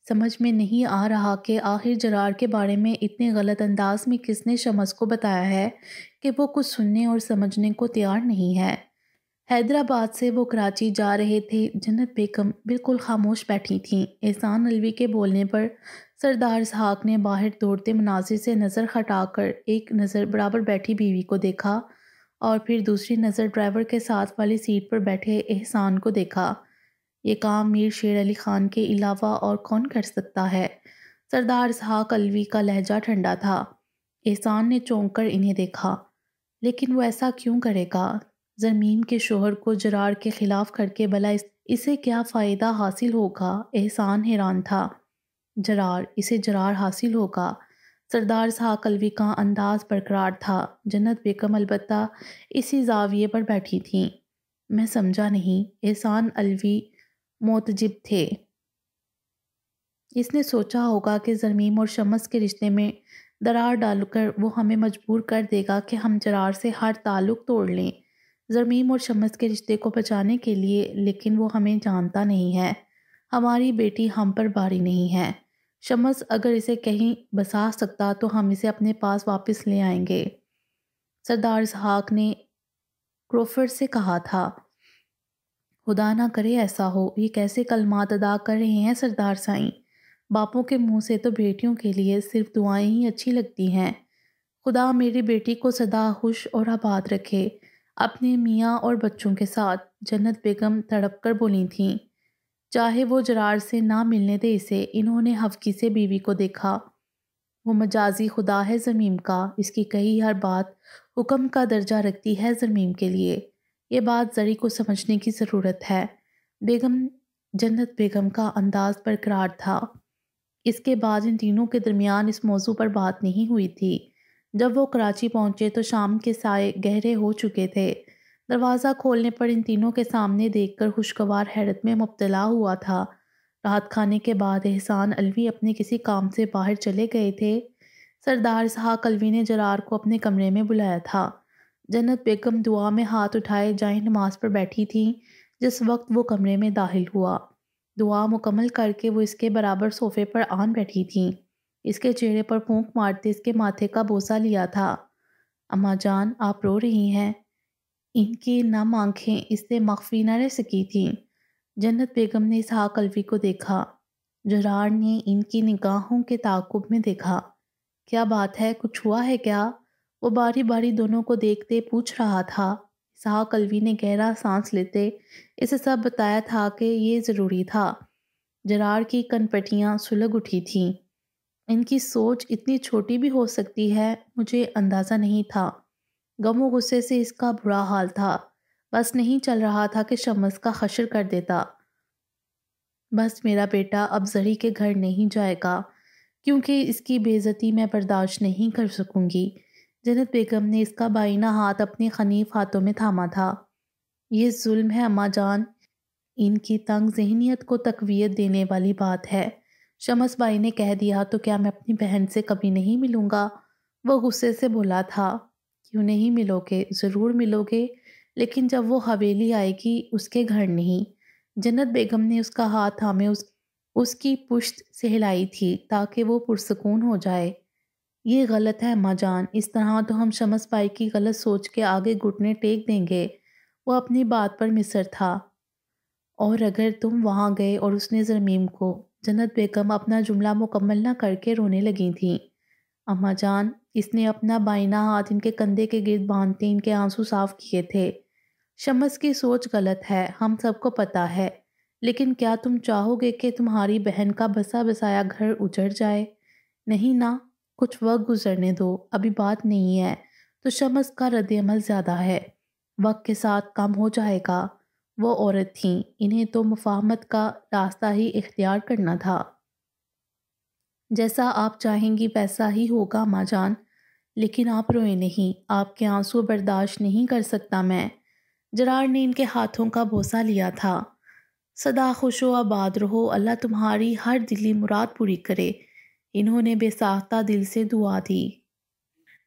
سمجھ میں نہیں آ رہا کہ آخر جرار کے بارے میں اتنے غلط انداز میں کس نے شمس کو بتایا ہے کہ وہ کچھ سننے اور سمجھنے کو تیار نہیں ہے۔ حیدرآباد سے وہ کراچی جا رہے تھے۔ جنت بیگم بالکل خاموش بیٹھی تھیں۔ احسان الوی کے بولنے پر سردار اسحاق نے باہر دوڑتے مناظر سے نظر ہٹا کر ایک نظر برابر بیٹھی بیوی کو دیکھا اور پھر دوسری نظر ڈرائیور کے ساتھ والی سیٹ پر بیٹھے احسان کو دیکھا۔ یہ کام میر شیر علی خان کے علاوہ اور کون کر سکتا ہے؟ سردار اسحاق الوی کا لہجہ ٹھنڈا تھا۔ احسان نے چونک کر انہیں دیکھا۔ لیکن وہ ایسا کیوں کرے گا؟ زرمیم کے شوہر کو جرار کے خلاف کر کے بھلا اسے کیا فائدہ حاصل ہوگا؟ احسان حیران تھا۔ اسے جرار حاصل ہوگا؟ سردار اسحاق الوی کا انداز برقرار تھا۔ جنت بیگم البتہ اسی زاویے پر بیٹھی تھیں۔ میں سمجھا نہیں۔ احسان الوی معتجب تھے۔ اس نے سوچا ہوگا کہ زرمیم اور شمس کے رشتے میں درار ڈال کر وہ ہمیں مجبور کر دے گا کہ ہم جرار سے ہر تعلق توڑ لیں، زرمیم اور شمس کے رشتے کو بچانے کے لیے۔ لیکن وہ ہمیں جانتا نہیں ہے۔ ہماری بیٹی ہم پر باری نہیں ہے۔ شمس اگر اسے کہیں بسا سکتا تو ہم اسے اپنے پاس واپس لے آئیں گے۔ سردار اسحاق نے کروفرڈ سے کہا تھا۔ خدا نہ کرے ایسا ہو۔ یہ کیسے کلمات ادا کر رہے ہیں سردار سائیں؟ باپوں کے منہ سے تو بیٹیوں کے لیے صرف دعائیں ہی اچھی لگتی ہیں۔ خدا میری بیٹی کو سدا خوش اور آباد رکھے، اپنے میاں اور بچوں کے ساتھ۔ جنت بیگم تڑپ کر بولی تھیں۔ چاہے وہ جرار سے نہ ملنے دے اسے۔ انہوں نے حفقی سے بیوی کو دیکھا۔ وہ مجازی خدا ہے زرمیم کا۔ اس کی کہی ہر بات حکم کا درجہ رکھتی ہے زرمیم کے لیے۔ یہ بات زری کو سمجھنے کی ضرورت ہے۔ جنت بیگم کا انداز برقرار تھا۔ اس کے بعد ان تینوں کے درمیان اس موضوع پر بات نہیں ہوئی تھی۔ جب وہ کراچی پہنچے تو شام کے سائے گہرے ہو چکے تھے۔ دروازہ کھولنے پر ان تینوں کے سامنے دیکھ کر خوشگوار حیرت میں مبتلا ہوا تھا۔ رات کھانے کے بعد احسان الوی اپنے کسی کام سے باہر چلے گئے تھے۔ سردار اسحاق الوی نے جرار کو اپنے کمرے میں بلایا تھا۔ جنت بیگم دعا میں ہاتھ اٹھائے جائے نماز پر بیٹھی تھیں جس وقت وہ کمرے میں داخل ہوا۔ دعا مکمل کر کے وہ اس کے برابر صوفے پر آن بیٹھی تھیں۔ اس کے چہرے پر پھونک مارتے اس کے ماتھے کا بوسہ لیا تھا۔ اماں جان، آپ رو رہی ہیں؟ ان کی نم آنکھیں اس سے مخفی نہ رہ سکی تھیں۔ جنت بیگم نے اسحاق الوی کو دیکھا۔ جرار نے ان کی نگاہوں کے تعاقب میں دیکھا۔ کیا بات ہے؟ کچھ ہوا ہے کیا؟ وہ باری باری دونوں کو دیکھتے پوچھ رہا تھا۔ اسحاق الوی نے گہرا سانس لیتے اسے سب بتایا تھا کہ یہ ضروری تھا۔ جرار کی کنپٹیاں سلگ اٹھی تھیں۔ ان کی سوچ اتنی چھوٹی بھی ہو سکتی ہے، مجھے اندازہ نہیں تھا۔ غم و غصے سے اس کا برا حال تھا۔ بس نہیں چل رہا تھا کہ شمس کا حشر کر دیتا۔ بس میرا بیٹا اب زری کے گھر نہیں جائے گا کیونکہ اس کی بے عزتی میں برداشت نہیں کر سکوں گی۔ جنت بیگم نے اس کا بائینہ ہاتھ اپنے خنیف ہاتھوں میں تھاما تھا۔ یہ ظلم ہے اماں جان۔ ان کی تنگ ذہنیت کو تقویت دینے والی بات ہے۔ شمس بائی نے کہہ دیا تو کیا میں اپنی بہن سے کبھی نہیں ملوں گا؟ وہ غصے سے بولا تھا۔ کیوں نہیں ملو گے؟ ضرور ملو گے، لیکن جب وہ حویلی آئے گی، اس کے گھر نہیں۔ جنت بیگم نے اس کا ہاتھ تھامے اس کی پشت سے ہلائی تھی تاکہ وہ پرسکون ہو جائے۔ یہ غلط ہے اماں جان، اس طرح تو ہم شمس بائی کی غلط سوچ کے آگے گھٹنے ٹیک دیں گے۔ وہ اپنی بات پر مصر تھا۔ اور اگر تم وہاں گئے اور اس نے زرمیم کو… جنت بیگم اپنا جملہ مکمل نہ کر کے رونے لگی تھیں۔ اماں جان، اس نے اپنا بائینہ ہاتھ ان کے کندھے کے گرد باندھتے ان کے آنسو صاف کیے تھے۔ شمس کی سوچ غلط ہے، ہم سب کو پتہ ہے، لیکن کیا تم چاہو گے کہ تمہاری بہن کا بسا بسایا گھر اجڑ جائے؟ نہیں نا، کچھ وقت گزرنے دو، ابھی بات نہیں ہے۔ تو شمس کا رد عمل زیادہ ہے، وقت کے ساتھ کم ہو جائے گا۔ وہ عورت تھیں، انہیں تو مفاہمت کا راستہ ہی اختیار کرنا تھا۔ جیسا آپ چاہیں گی ویسا ہی ہوگا اماں جان، لیکن آپ روئیں نہیں، آپ کے آنسو برداشت نہیں کر سکتا میں۔ جرار نے ان کے ہاتھوں کا بوسہ لیا تھا۔ سدا خوش و آباد رہو، اللہ تمہاری ہر دلی مراد پوری کرے۔ انہوں نے بے ساختہ دل سے دعا دی۔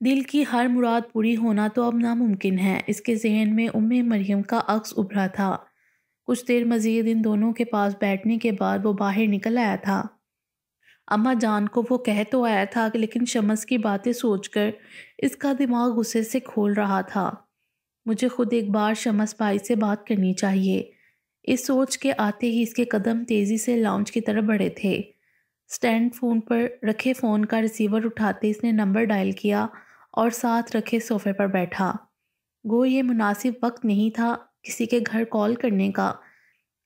دل کی ہر مراد پوری ہونا تو اب ناممکن ہے۔ اس کے ذہن میں مریم کا عکس ابھرا تھا۔ کچھ دیر مزید ان دونوں کے پاس بیٹھنے کے بعد وہ باہر نکل آیا تھا۔ اماں جان کو وہ کہہ تو آیا تھا لیکن شمس کی باتیں سوچ کر اس کا دماغ غصے سے کھول رہا تھا۔ مجھے خود ایک بار شمس بھائی سے بات کرنی چاہیے۔ اس سوچ کے آتے ہی اس کے قدم تیزی سے لاؤنج کی طرف بڑھے تھے۔ سٹینڈ فون پر رکھے فون کا ریسیور اٹھاتے اس نے نمبر ڈائل کیا اور ساتھ رکھے صوفے پر بیٹھا۔ گو یہ مناسب وقت نہیں تھا کسی کے گھر کال کرنے کا،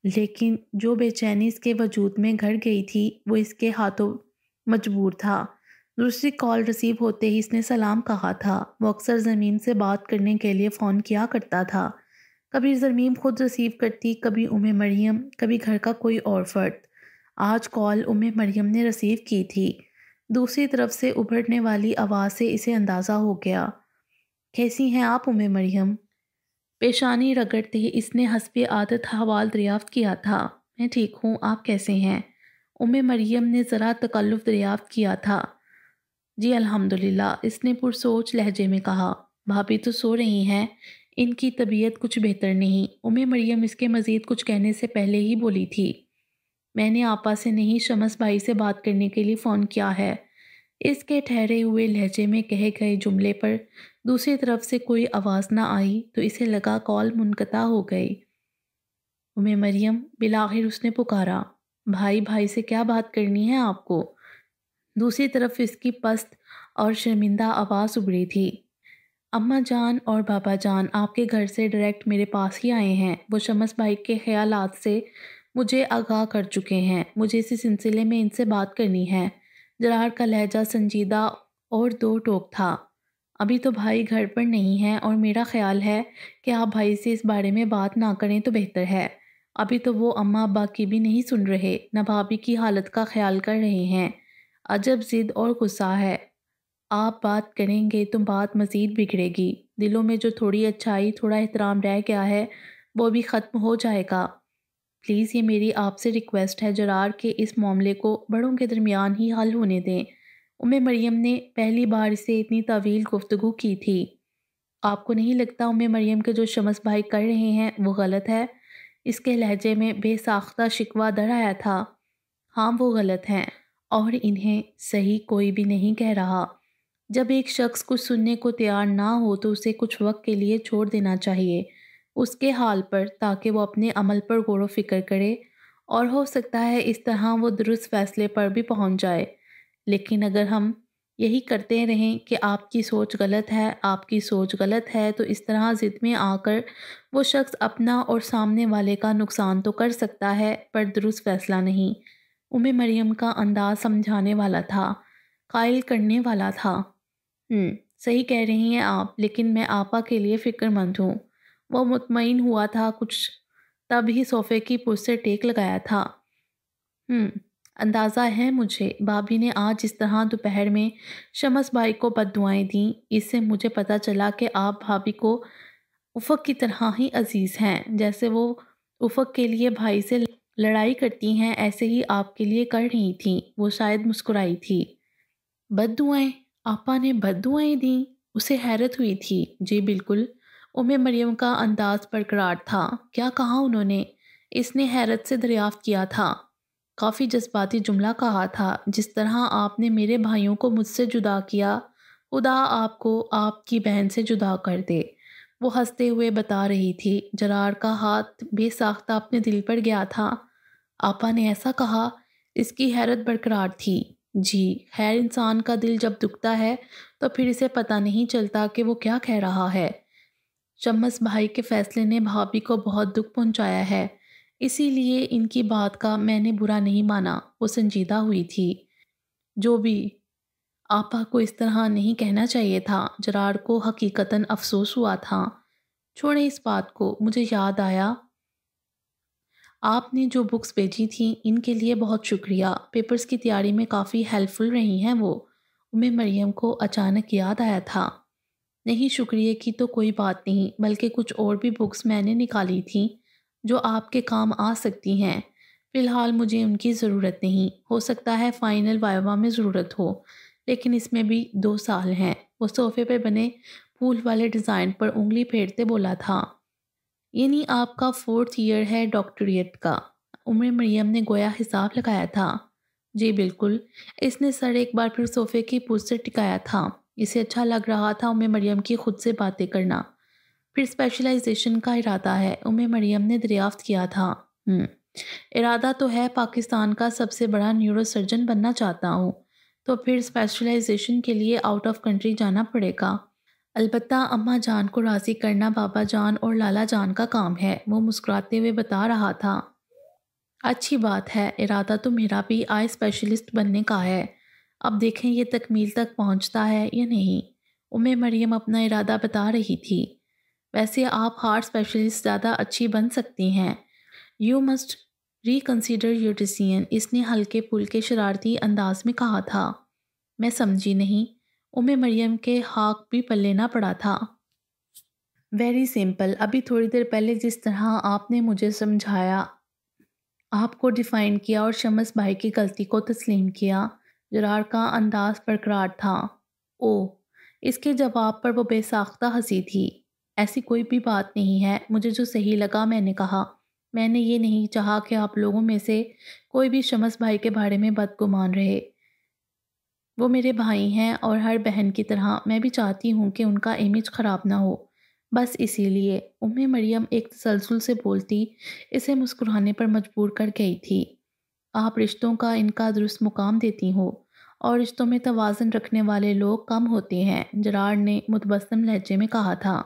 لیکن جو بے چینی اس کے وجود میں گھر گئی تھی وہ اس کے ہاتھوں مجبور تھا۔ دوسری کال ریسیو ہوتے ہی اس نے سلام کہا تھا۔ وہ اکثر زمین سے بات کرنے کے لیے فون کیا کرتا تھا۔ کبھی زمین خود ریسیو کرتی، کبھی مریم، کبھی گھر کا کوئی اور فرد۔ آج کال مریم نے ریسیو کی تھی۔ دوسری طرف سے ابھرنے والی آواز سے اسے اندازہ ہو گیا۔ کیسی ہیں آپ مریم؟ پیشانی رگڑتے ہی اس نے حسب عادت حوال دریافت کیا تھا۔ میں ٹھیک ہوں، آپ کیسے ہیں؟ مریم نے ذرا تکلف دریافت کیا تھا۔ جی الحمدللہ، اس نے پرسوچ لہجے میں کہا۔ بھابھی تو سو رہی ہیں، ان کی طبیعت کچھ بہتر نہیں۔ مریم اس کے مزید کچھ کہنے سے پہلے ہی بولی تھی۔ میں نے آپا سے نہیں، شمس بھائی سے بات کرنے کے لیے فون کیا ہے۔ اس کے ٹھہرے ہوئے لہجے میں کہے گئے جملے پر دوسری طرف سے کوئی آواز نہ آئی تو اسے لگا کال منقطع ہو گئی۔ مریم، بالآخر اس نے پکارا۔ بھائی سے کیا بات کرنی ہے آپ کو؟ دوسری طرف اس کی پست اور شرمندہ آواز ابھری تھی۔ اماں جان اور بابا جان آپ کے گھر سے ڈائریکٹ میرے پاس ہی آئے ہیں۔ وہ شمس بھائی کے خیالات سے مجھے آگاہ کر چکے ہیں۔ مجھے اسی سلسلے میں ان سے بات کرنی ہے۔ جرار کا لہجہ سنجیدہ اور دو ٹوک تھا۔ ابھی تو بھائی گھر پر نہیں ہے اور میرا خیال ہے کہ آپ بھائی سے اس بارے میں بات نہ کریں تو بہتر ہے۔ ابھی تو وہ اماں ابا کی بھی نہیں سن رہے، نہ بھابھی کی حالت کا خیال کر رہے ہیں۔ عجب ضد اور غصہ ہے۔ آپ بات کریں گے تو بات مزید بگڑے گی۔ دلوں میں جو تھوڑی اچھائی، تھوڑا احترام رہ گیا ہے وہ بھی ختم ہو جائے گا۔ پلیز یہ میری آپ سے ریکویسٹ ہے جرار کہ اس معاملے کو بڑوں کے درمیان ہی حل ہونے دیں۔ مریم نے پہلی بار اسے اتنی طویل گفتگو کی تھی۔ آپ کو نہیں لگتا مریم کے جو شمس بھائی کر رہے ہیں وہ غلط ہے؟ اس کے لہجے میں بے ساختہ شکوہ در آیا تھا۔ ہاں وہ غلط ہیں اور انہیں صحیح کوئی بھی نہیں کہہ رہا۔ جب ایک شخص کچھ سننے کو تیار نہ ہو تو اسے کچھ وقت کے لیے چھوڑ دینا چاہیے اس کے حال پر، تاکہ وہ اپنے عمل پر غور و فکر کرے اور ہو سکتا ہے اس طرح وہ درست فیصلے پر بھی پہنچ جائے۔ لیکن اگر ہم یہی کرتے رہیں کہ آپ کی سوچ غلط ہے، آپ کی سوچ غلط ہے، تو اس طرح ضد میں آ کر وہ شخص اپنا اور سامنے والے کا نقصان تو کر سکتا ہے پر درست فیصلہ نہیں۔ مریم کا انداز سمجھانے والا تھا، قائل کرنے والا تھا۔ صحیح کہہ رہی ہیں آپ، لیکن میں آپا کے لیے فکر مند ہوں۔ وہ مطمئن ہوا تھا کچھ، تب ہی صوفے کی پشت سے ٹیک لگایا تھا۔ اندازہ ہے مجھے، بھابھی نے آج اس طرح دوپہر میں شمس بھائی کو بد دعائیں دیں۔ اس سے مجھے پتہ چلا کہ آپ بھابھی کو افق کی طرح ہی عزیز ہیں۔ جیسے وہ افق کے لیے بھائی سے لڑائی کرتی ہیں، ایسے ہی آپ کے لیے کر رہی تھیں۔ وہ شاید مسکرائی تھی۔ بد دعائیں؟ آپا نے بد دعائیں دیں؟ اسے حیرت ہوئی تھی۔ جی بالکل۔ مریم کا انداز برقرار تھا۔ کیا کہا انہوں نے؟ اس نے حیرت سے دریافت کیا تھا۔ کافی جذباتی جملہ کہا تھا، جس طرح آپ نے میرے بھائیوں کو مجھ سے جدا کیا، خدا آپ کو آپ کی بہن سے جدا کر دے۔ وہ ہنستے ہوئے بتا رہی تھی۔ جرار کا ہاتھ بے ساختہ اپنے دل پر گیا تھا۔ آپا نے ایسا کہا؟ اس کی حیرت برقرار تھی۔ جی، خیر انسان کا دل جب دکھتا ہے تو پھر اسے پتہ نہیں چلتا کہ وہ کیا کہہ رہا ہے۔ شمس بھائی کے فیصلے نے بھابھی کو بہت دکھ پہنچایا ہے، اسی لیے ان کی بات کا میں نے برا نہیں مانا۔ وہ سنجیدہ ہوئی تھی۔ جو بھی، آپا کو اس طرح نہیں کہنا چاہیے تھا۔ جرار کو حقیقتاً افسوس ہوا تھا۔ چھوڑیں اس بات کو، مجھے یاد آیا آپ نے جو بکس بھیجی تھیں ان کے لیے بہت شکریہ۔ پیپرز کی تیاری میں کافی ہیلپ فل رہی ہیں وہ۔ مریم کو اچانک یاد آیا تھا۔ نہیں، شکریہ کی تو کوئی بات نہیں، بلکہ کچھ اور بھی بکس میں نے نکالی تھیں جو آپ کے کام آ سکتی ہیں۔ فی الحال مجھے ان کی ضرورت نہیں، ہو سکتا ہے فائنل وائوا میں ضرورت ہو، لیکن اس میں بھی 2 سال ہیں۔ وہ صوفے پہ بنے پھول والے ڈیزائن پر انگلی پھیرتے بولا تھا۔ یعنی آپ کا 4th ایئر ہے ڈاکٹریٹ کا؟ مریم نے گویا حساب لگایا تھا۔ جی بالکل۔ اس نے سر ایک بار پھر صوفے کی پشت سے ٹکایا تھا۔ اسے اچھا لگ رہا تھا مریم کی خود سے باتیں کرنا۔ پھر اسپیشلائزیشن کا ارادہ ہے؟ مریم نے دریافت کیا تھا۔ ارادہ تو ہے، پاکستان کا سب سے بڑا نیورو سرجن بننا چاہتا ہوں، تو پھر اسپیشلائزیشن کے لیے آؤٹ آف کنٹری جانا پڑے گا۔ البتہ اماں جان کو راضی کرنا بابا جان اور لالا جان کا کام ہے، وہ مسکراتے ہوئے بتا رہا تھا۔ اچھی بات ہے، ارادہ تو میرا بھی آئی اسپیشلسٹ بننے کا ہے، اب دیکھیں یہ تکمیل تک پہنچتا ہے یا نہیں۔ مریم اپنا ارادہ بتا رہی تھی۔ ویسے آپ ہارٹ اسپیشلسٹ زیادہ اچھی بن سکتی ہیں۔ You must reconsider your decision, اس نے ہلکے پھلکے شرارتی انداز میں کہا تھا۔ میں سمجھی نہیں۔ مریم کے ہاک بھی پلے نہ پڑا تھا۔ ویری سمپل، ابھی تھوڑی دیر پہلے جس طرح آپ نے مجھے سمجھایا، آپ کو ڈیفائن کیا اور شمس بھائی کی غلطی کو تسلیم کیا۔ جرار کا انداز برقرار تھا۔ اوہ، اس کے جواب پر وہ بے ساختہ ہنسی تھی۔ ایسی کوئی بھی بات نہیں ہے، مجھے جو صحیح لگا میں نے کہا۔ میں نے یہ نہیں چاہا کہ آپ لوگوں میں سے کوئی بھی شمس بھائی کے بارے میں بدگمان رہے۔ وہ میرے بھائی ہیں اور ہر بہن کی طرح میں بھی چاہتی ہوں کہ ان کا امیج خراب نہ ہو، بس اسی لیے۔ مریم ایک تسلسل سے بولتی اسے مسکرانے پر مجبور کر گئی تھی۔ آپ رشتوں کا ان کا درست مقام دیتی ہو، اور رشتوں میں توازن رکھنے والے لوگ کم ہوتے ہیں، جرار نے متبسم لہجے میں کہا تھا۔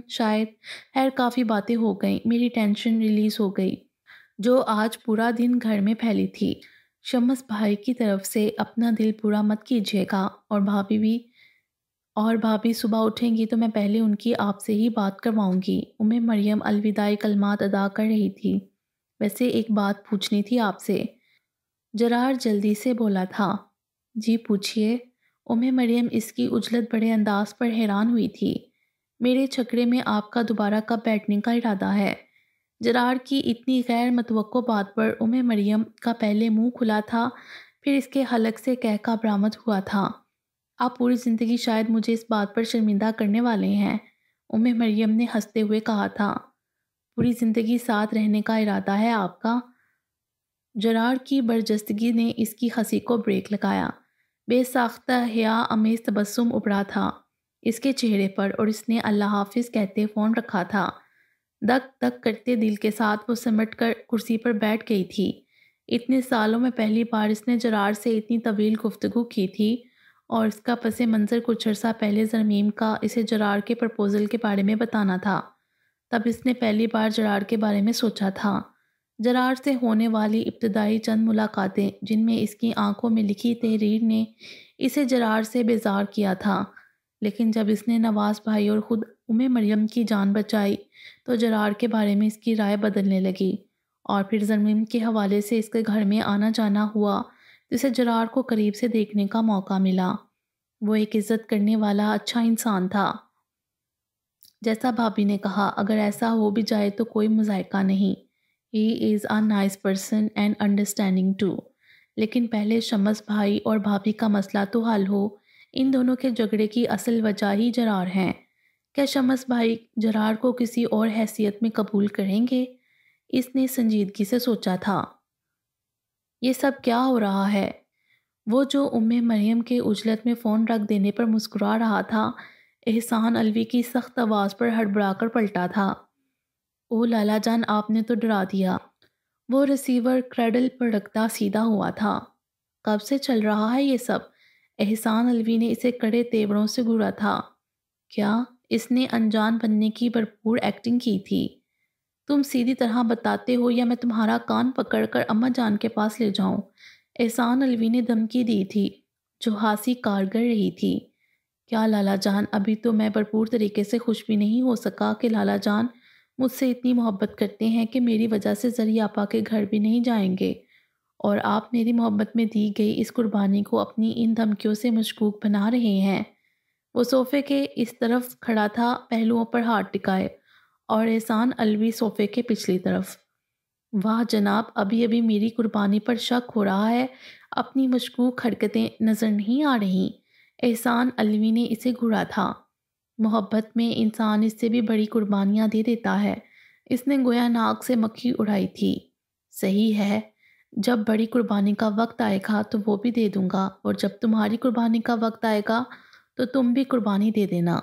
شاید، خیر کافی باتیں ہو گئیں، میری ٹینشن ریلیز ہو گئی جو آج پورا دن گھر میں پھیلی تھی۔ شمس بھائی کی طرف سے اپنا دل پورا مت کیجیے گا، اور بھابھی صبح اٹھیں گی تو میں پہلے ان کی آپ سے ہی بات کرواؤں گی۔ مریم الوداعی کلمات ادا کر رہی تھی۔ ویسے ایک بات پوچھنی تھی آپ سے، جرار جلدی سے بولا تھا۔ جی پوچھئے۔ مریم اس کی عجلت بڑے انداز پر حیران ہوئی تھی۔ میرے چھکڑے میں آپ کا دوبارہ کب بیٹھنے کا ارادہ ہے؟ جرار کی اتنی غیر متوقع بات پر مریم کا پہلے منہ کھلا تھا، پھر اس کے حلق سے کہکا برآمد ہوا تھا۔ آپ پوری زندگی شاید مجھے اس بات پر شرمندہ کرنے والے ہیں، مریم نے ہنستے ہوئے کہا تھا۔ پوری زندگی ساتھ رہنے کا ارادہ ہے آپ کا؟ جرار کی برجستگی نے اس کی ہنسی کو بریک لگایا۔ بے ساختہ حیا امیز تبسم ابھرا تھا اس کے چہرے پر، اور اس نے اللہ حافظ کہتے فون رکھا تھا۔ دک دک کرتے دل کے ساتھ وہ سمٹ کر کرسی پر بیٹھ گئی تھی۔ اتنے سالوں میں پہلی بار اس نے جرار سے اتنی طویل گفتگو کی تھی، اور اس کا پس منظر کچھ عرصہ پہلے زرمیم کا اسے جرار کے پرپوزل کے بارے میں بتانا تھا۔ تب اس نے پہلی بار جرار کے بارے میں سوچا تھا۔ جرار سے ہونے والی ابتدائی چند ملاقاتیں، جن میں اس کی آنکھوں میں لکھی تحریر نے اسے جرار سے بیزار کیا تھا، لیکن جب اس نے نواز بھائی اور خود مریم کی جان بچائی تو جرار کے بارے میں اس کی رائے بدلنے لگی، اور پھر زرمیم کے حوالے سے اس کے گھر میں آنا جانا ہوا، جسے جرار کو قریب سے دیکھنے کا موقع ملا۔ وہ ایک عزت کرنے والا اچھا انسان تھا۔ جیسا بھابھی نے کہا، اگر ایسا ہو بھی جائے تو کوئی مضائقہ نہیں۔ He is a nice person and understanding too۔ لیکن پہلے شمس بھائی اور بھابھی کا مسئلہ تو حل ہو۔ ان دونوں کے جھگڑے کی اصل وجہ ہی جرار ہیں۔ کیا شمس بھائی جرار کو کسی اور حیثیت میں قبول کریں گے؟ اس نے سنجیدگی سے سوچا تھا۔ یہ سب کیا ہو رہا ہے؟ وہ جو مریم کے عجلت میں فون رکھ دینے پر مسکرا رہا تھا، احسان الوی کی سخت آواز پر ہڑبڑا کر پلٹا تھا۔ او لالا جان، آپ نے تو ڈرا دیا۔ وہ ریسیور کریڈل پر رکھتا سیدھا ہوا تھا۔ کب سے چل رہا ہے یہ سب؟ احسان الوی نے اسے کڑے تیوروں سے گھورا تھا۔ کیا؟ اس نے انجان بننے کی بھرپور ایکٹنگ کی تھی۔ تم سیدھی طرح بتاتے ہو یا میں تمہارا کان پکڑ کر اماں جان کے پاس لے جاؤں؟ احسان الوی نے دھمکی دی تھی، جو خاصی کارگر رہی تھی۔ کیا لالا جان، ابھی تو میں بھرپور طریقے سے خوش بھی نہیں ہو سکا کہ لالا جان مجھ سے اتنی محبت کرتے ہیں کہ میری وجہ سے زری آپا کے گھر بھی نہیں جائیں گے، اور آپ میری محبت میں دی گئی اس قربانی کو اپنی ان دھمکیوں سے مشکوک بنا رہے ہیں۔ وہ صوفے کے اس طرف کھڑا تھا، پہلوؤں پر ہاتھ ٹکائے، اور احسان الوی صوفے کے پچھلی طرف۔ واہ جناب، ابھی ابھی میری قربانی پر شک ہو رہا ہے، اپنی مشکوک حرکتیں نظر نہیں آ رہی۔ احسان الوی نے اسے گھورا تھا۔ محبت میں انسان اس سے بھی بڑی قربانیاں دے دیتا ہے۔ اس نے گویا ناک سے مکھی اڑائی تھی۔ صحیح ہے، جب بڑی قربانی کا وقت آئے گا تو وہ بھی دے دوں گا، اور جب تمہاری قربانی کا وقت آئے گا تو تم بھی قربانی دے دینا۔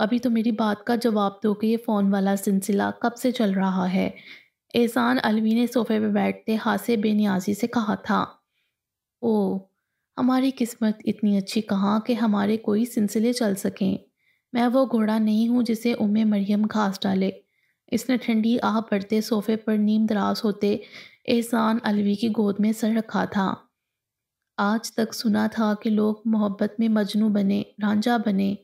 ابھی تو میری بات کا جواب دو کہ یہ فون والا سلسلہ کب سے چل رہا ہے؟ احسان علوی نے صوفے پہ بیٹھتے ہاتھ سے بے نیازی سے کہا تھا۔ اوہ، ہماری قسمت اتنی اچھی کہاں کہ ہمارے کوئی سلسلے چل سکیں۔ میں وہ گھوڑا نہیں ہوں جسے مریم گھاس ڈالے۔ اس نے ٹھنڈی آہ بھرتے صوفے پر نیم دراز ہوتے احسان علوی کی گود میں سر رکھا تھا۔ آج تک سنا تھا کہ لوگ محبت میں مجنوں بنے، رانجھا بنے،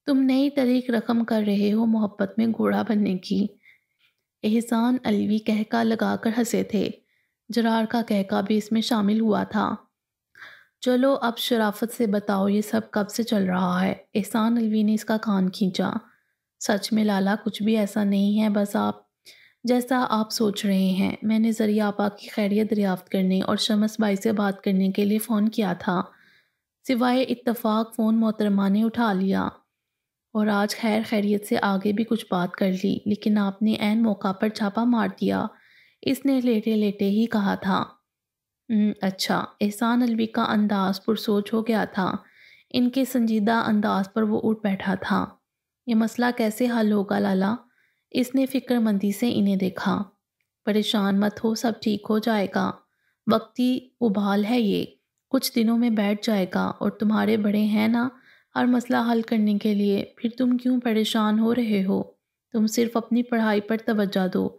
تم نئی طریق رقم کر رہے ہو محبت میں گھوڑا بننے کی۔ احسان علوی کہکا لگا کر ہنسے تھے۔ جرار کا کہکا بھی اس میں شامل ہوا تھا۔ چلو اب شرافت سے بتاؤ یہ سب کب سے چل رہا ہے؟ احسان علوی نے اس کا کان کھینچا۔ سچ میں لالا کچھ بھی ایسا نہیں ہے، بس جیسا آپ سوچ رہے ہیں۔ میں نے ذریعہ آپا کی خیریت دریافت کرنے اور شمس بھائی سے بات کرنے کے لیے فون کیا تھا۔ سوائے اتفاق فون محترمہ نے اٹھا لیا اور آج خیر خیریت سے آگے بھی کچھ بات کر لی، لیکن آپ نے عین موقع پر چھاپا مار دیا۔ اس نے لیٹے لیٹے ہی کہا تھا۔ اچھا۔ احسان علوی کا انداز پرسوچ ہو گیا تھا۔ ان کے سنجیدہ انداز پر وہ اٹھ بیٹھا تھا۔ یہ مسئلہ کیسے حل ہوگا لالا؟ اس نے فکر مندی سے انہیں دیکھا۔ پریشان مت ہو، سب ٹھیک ہو جائے گا۔ وقتی ابھال ہے یہ، کچھ دنوں میں بیٹھ جائے گا، اور تمہارے بڑے ہیں نا ہر مسئلہ حل کرنے کے لیے، پھر تم کیوں پریشان ہو رہے ہو؟ تم صرف اپنی پڑھائی پر توجہ دو۔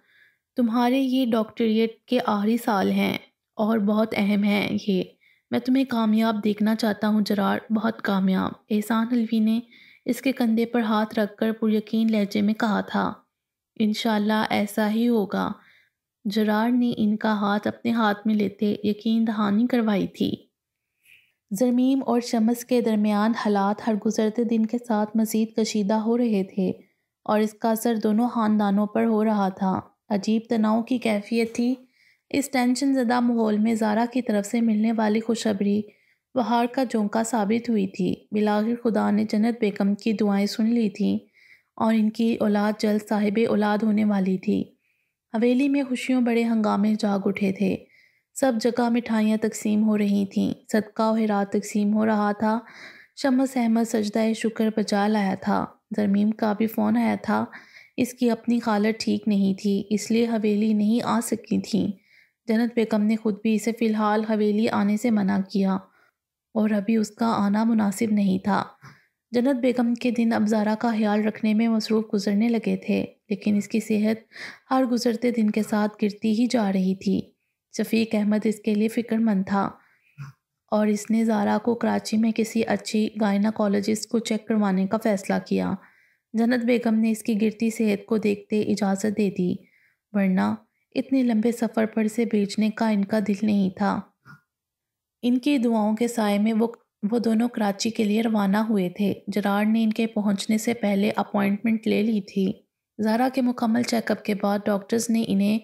تمہارے یہ ڈاکٹریٹ کے آخری سال ہیں اور بہت اہم ہیں یہ۔ میں تمہیں کامیاب دیکھنا چاہتا ہوں جرار، بہت کامیاب۔ احسان علوی نے اس کے کندھے پر ہاتھ رکھ کر پریقین لہجے میں کہا تھا۔ انشاءاللہ ایسا ہی ہوگا۔ جرار نے ان کا ہاتھ اپنے ہاتھ میں لیتے یقین دہانی کروائی تھی۔ زرمیم اور شمس کے درمیان حالات ہر گزرتے دن کے ساتھ مزید کشیدہ ہو رہے تھے اور اس کا اثر دونوں خاندانوں پر ہو رہا تھا۔ عجیب تناؤ کی کیفیت تھی۔ اس ٹینشن زدہ ماحول میں زارا کی طرف سے ملنے والی خوشخبری بہار کا جھونکا ثابت ہوئی تھی۔ بالآخر خدا نے جنت بیگم کی دعائیں سن لی تھیں اور ان کی اولاد جلد صاحب اولاد ہونے والی تھی۔ حویلی میں خوشیوں بڑے ہنگامے جاگ اٹھے تھے۔ سب جگہ مٹھائیاں تقسیم ہو رہی تھیں، صدقہ و خیرات تقسیم ہو رہا تھا۔ شمس احمد سجدہ شکر بجا لایا تھا۔ زرمیم کا بھی فون آیا تھا۔ اس کی اپنی حالت ٹھیک نہیں تھی، اس لیے حویلی نہیں آ سکی تھیں۔ جنت بیگم نے خود بھی اسے فی الحال حویلی آنے سے منع کیا اور ابھی اس کا آنا مناسب نہیں تھا۔ جنت بیگم کے دن اب زارا کا خیال رکھنے میں مصروف گزرنے لگے تھے، لیکن اس کی صحت ہر گزرتے دن کے ساتھ گرتی ہی جا رہی تھی۔ شفیق احمد اس کے لیے فکر مند تھا اور اس نے زارا کو کراچی میں کسی اچھی گائناکالوجسٹ کو چیک کروانے کا فیصلہ کیا۔ جنت بیگم نے اس کی گرتی صحت کو دیکھتے اجازت دے دی، ورنہ اتنے لمبے سفر پر اسے بھیجنے کا ان کا دل نہیں تھا۔ ان کی دعاؤں کے سائے میں وہ دونوں کراچی کے لیے روانہ ہوئے تھے۔ جرار نے ان کے پہنچنے سے پہلے اپائنٹمنٹ لے لی تھی۔ زارا کے مکمل چیک اپ کے بعد ڈاکٹرز نے انہیں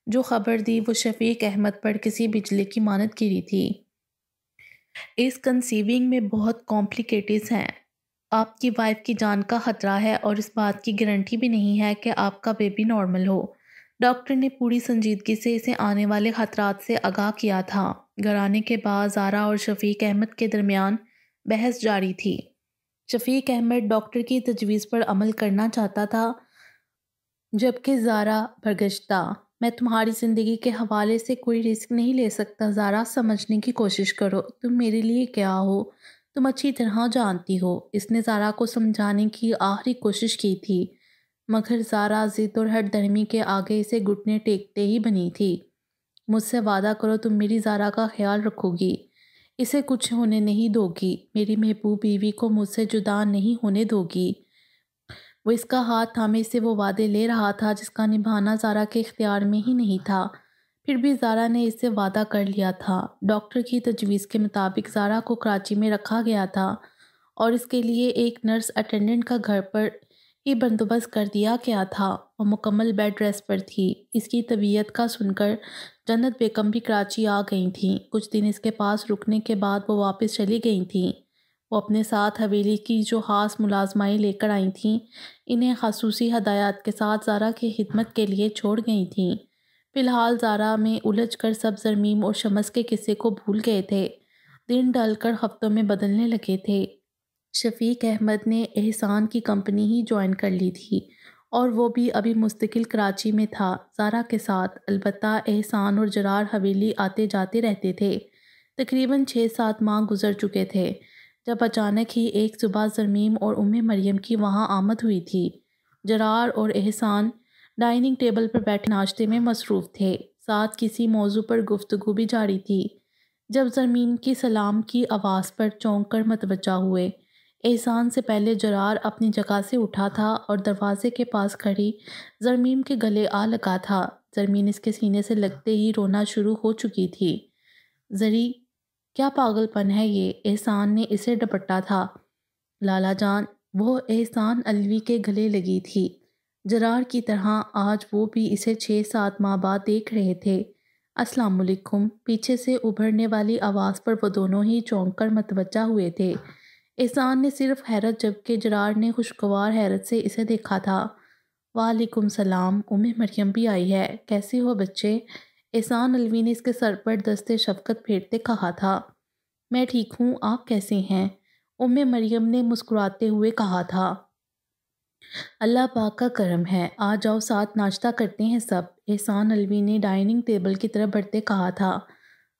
جو خبر دی وہ شفیق احمد پر کسی بجلی کی مانند گری تھی۔ اس کنسیونگ میں بہت کمپلیکیٹیز ہیں۔ آپ کی وائف کی جان کا خطرہ ہے اور اس بات کی گارنٹی بھی نہیں ہے کہ آپ کا بیبی نارمل ہو۔ ڈاکٹر نے پوری سنجیدگی سے اسے آنے والے خطرات سے آگاہ کیا تھا۔ گھر آنے کے بعد زارا اور شفیق احمد کے درمیان بحث جاری تھی۔ شفیق احمد ڈاکٹر کی تجویز پر عمل کرنا چاہتا تھا، جبکہ زارا برگشتہ۔ میں تمہاری زندگی کے حوالے سے کوئی رسک نہیں لے سکتا زارا، سمجھنے کی کوشش کرو، تم میرے لیے کیا ہو، تم اچھی طرح جانتی ہو۔ اس نے زارا کو سمجھانے کی آخری کوشش کی تھی، مگر زارا ضد اور ہٹ درمی کے آگے اسے گھٹنے ٹیکتے ہی بنی تھی۔ مجھ سے وعدہ کرو تم میری زارا کا خیال رکھو گی، اسے کچھ ہونے نہیں دو گی، میری محبوب بیوی کو مجھ سے جدا نہیں ہونے دو گی۔ وہ اس کا ہاتھ تھامے سے وہ وعدے لے رہا تھا جس کا نبھانا زارا کے اختیار میں ہی نہیں تھا، پھر بھی زارا نے اس سے وعدہ کر لیا تھا۔ ڈاکٹر کی تجویز کے مطابق زارا کو کراچی میں رکھا گیا تھا اور اس کے لیے ایک نرس اٹینڈنٹ کا گھر پر ہی بندوبست کر دیا گیا تھا۔ وہ مکمل بیڈ ریسٹ پر تھی۔ اس کی طبیعت کا سن کر جنت بیگم بھی کراچی آ گئی تھیں۔ کچھ دن اس کے پاس رکنے کے بعد وہ واپس چلی گئی تھیں۔ وہ اپنے ساتھ حویلی کی جو خاص ملازمائیں لے کر آئی تھیں، انہیں خصوصی ہدایات کے ساتھ زارا کی خدمت کے لیے چھوڑ گئی تھیں۔ فی الحال زارا میں الجھ کر سب زرمیم اور شمس کے قصے کو بھول گئے تھے۔ دن ڈھل کر ہفتوں میں بدلنے لگے تھے۔ شفیق احمد نے احسان کی کمپنی ہی جوائن کر لی تھی اور وہ بھی ابھی مستقل کراچی میں تھا زارا کے ساتھ۔ البتہ احسان اور جرار حویلی آتے جاتے رہتے تھے۔ تقریباً 6-7 ماہ گزر چکے تھے جب اچانک ہی ایک صبح زرمیم اور مریم کی وہاں آمد ہوئی تھی۔ جرار اور احسان ڈائننگ ٹیبل پر بیٹھے ناشتے میں مصروف تھے، ساتھ کسی موضوع پر گفتگو بھی جاری تھی، جب زرمیم کی سلام کی آواز پر چونک کر متوجہ ہوئے۔ احسان سے پہلے جرار اپنی جگہ سے اٹھا تھا اور دروازے کے پاس کھڑی زرمیم کے گلے آ لگا تھا۔ زرمیم اس کے سینے سے لگتے ہی رونا شروع ہو چکی تھی۔ زری، کیا پاگل پن ہے یہ؟ احسان نے اسے ڈپٹا تھا۔ لالا جان، وہ احسان الوی کے گلے لگی تھی۔ جرار کی طرح آج وہ بھی اسے 6-7 ماہ بعد دیکھ رہے تھے۔ السلام علیکم، پیچھے سے ابھرنے والی آواز پر وہ دونوں ہی چونک کر متوجہ ہوئے تھے۔ احسان نے صرف حیرت جبکہ جرار نے خوشگوار حیرت سے اسے دیکھا تھا۔ وعلیکم السلام، مریم بھی آئی ہے، کیسے ہو بچے؟ احسان الوی نے اس کے سر پر دست شفقت پھیرتے کہا تھا۔ میں ٹھیک ہوں، آپ کیسے ہیں؟ مریم نے مسکراتے ہوئے کہا تھا۔ اللہ پاک کا کرم ہے، آ جاؤ ساتھ ناشتہ کرتے ہیں سب، احسان الوی نے ڈائننگ ٹیبل کی طرف بڑھتے کہا تھا۔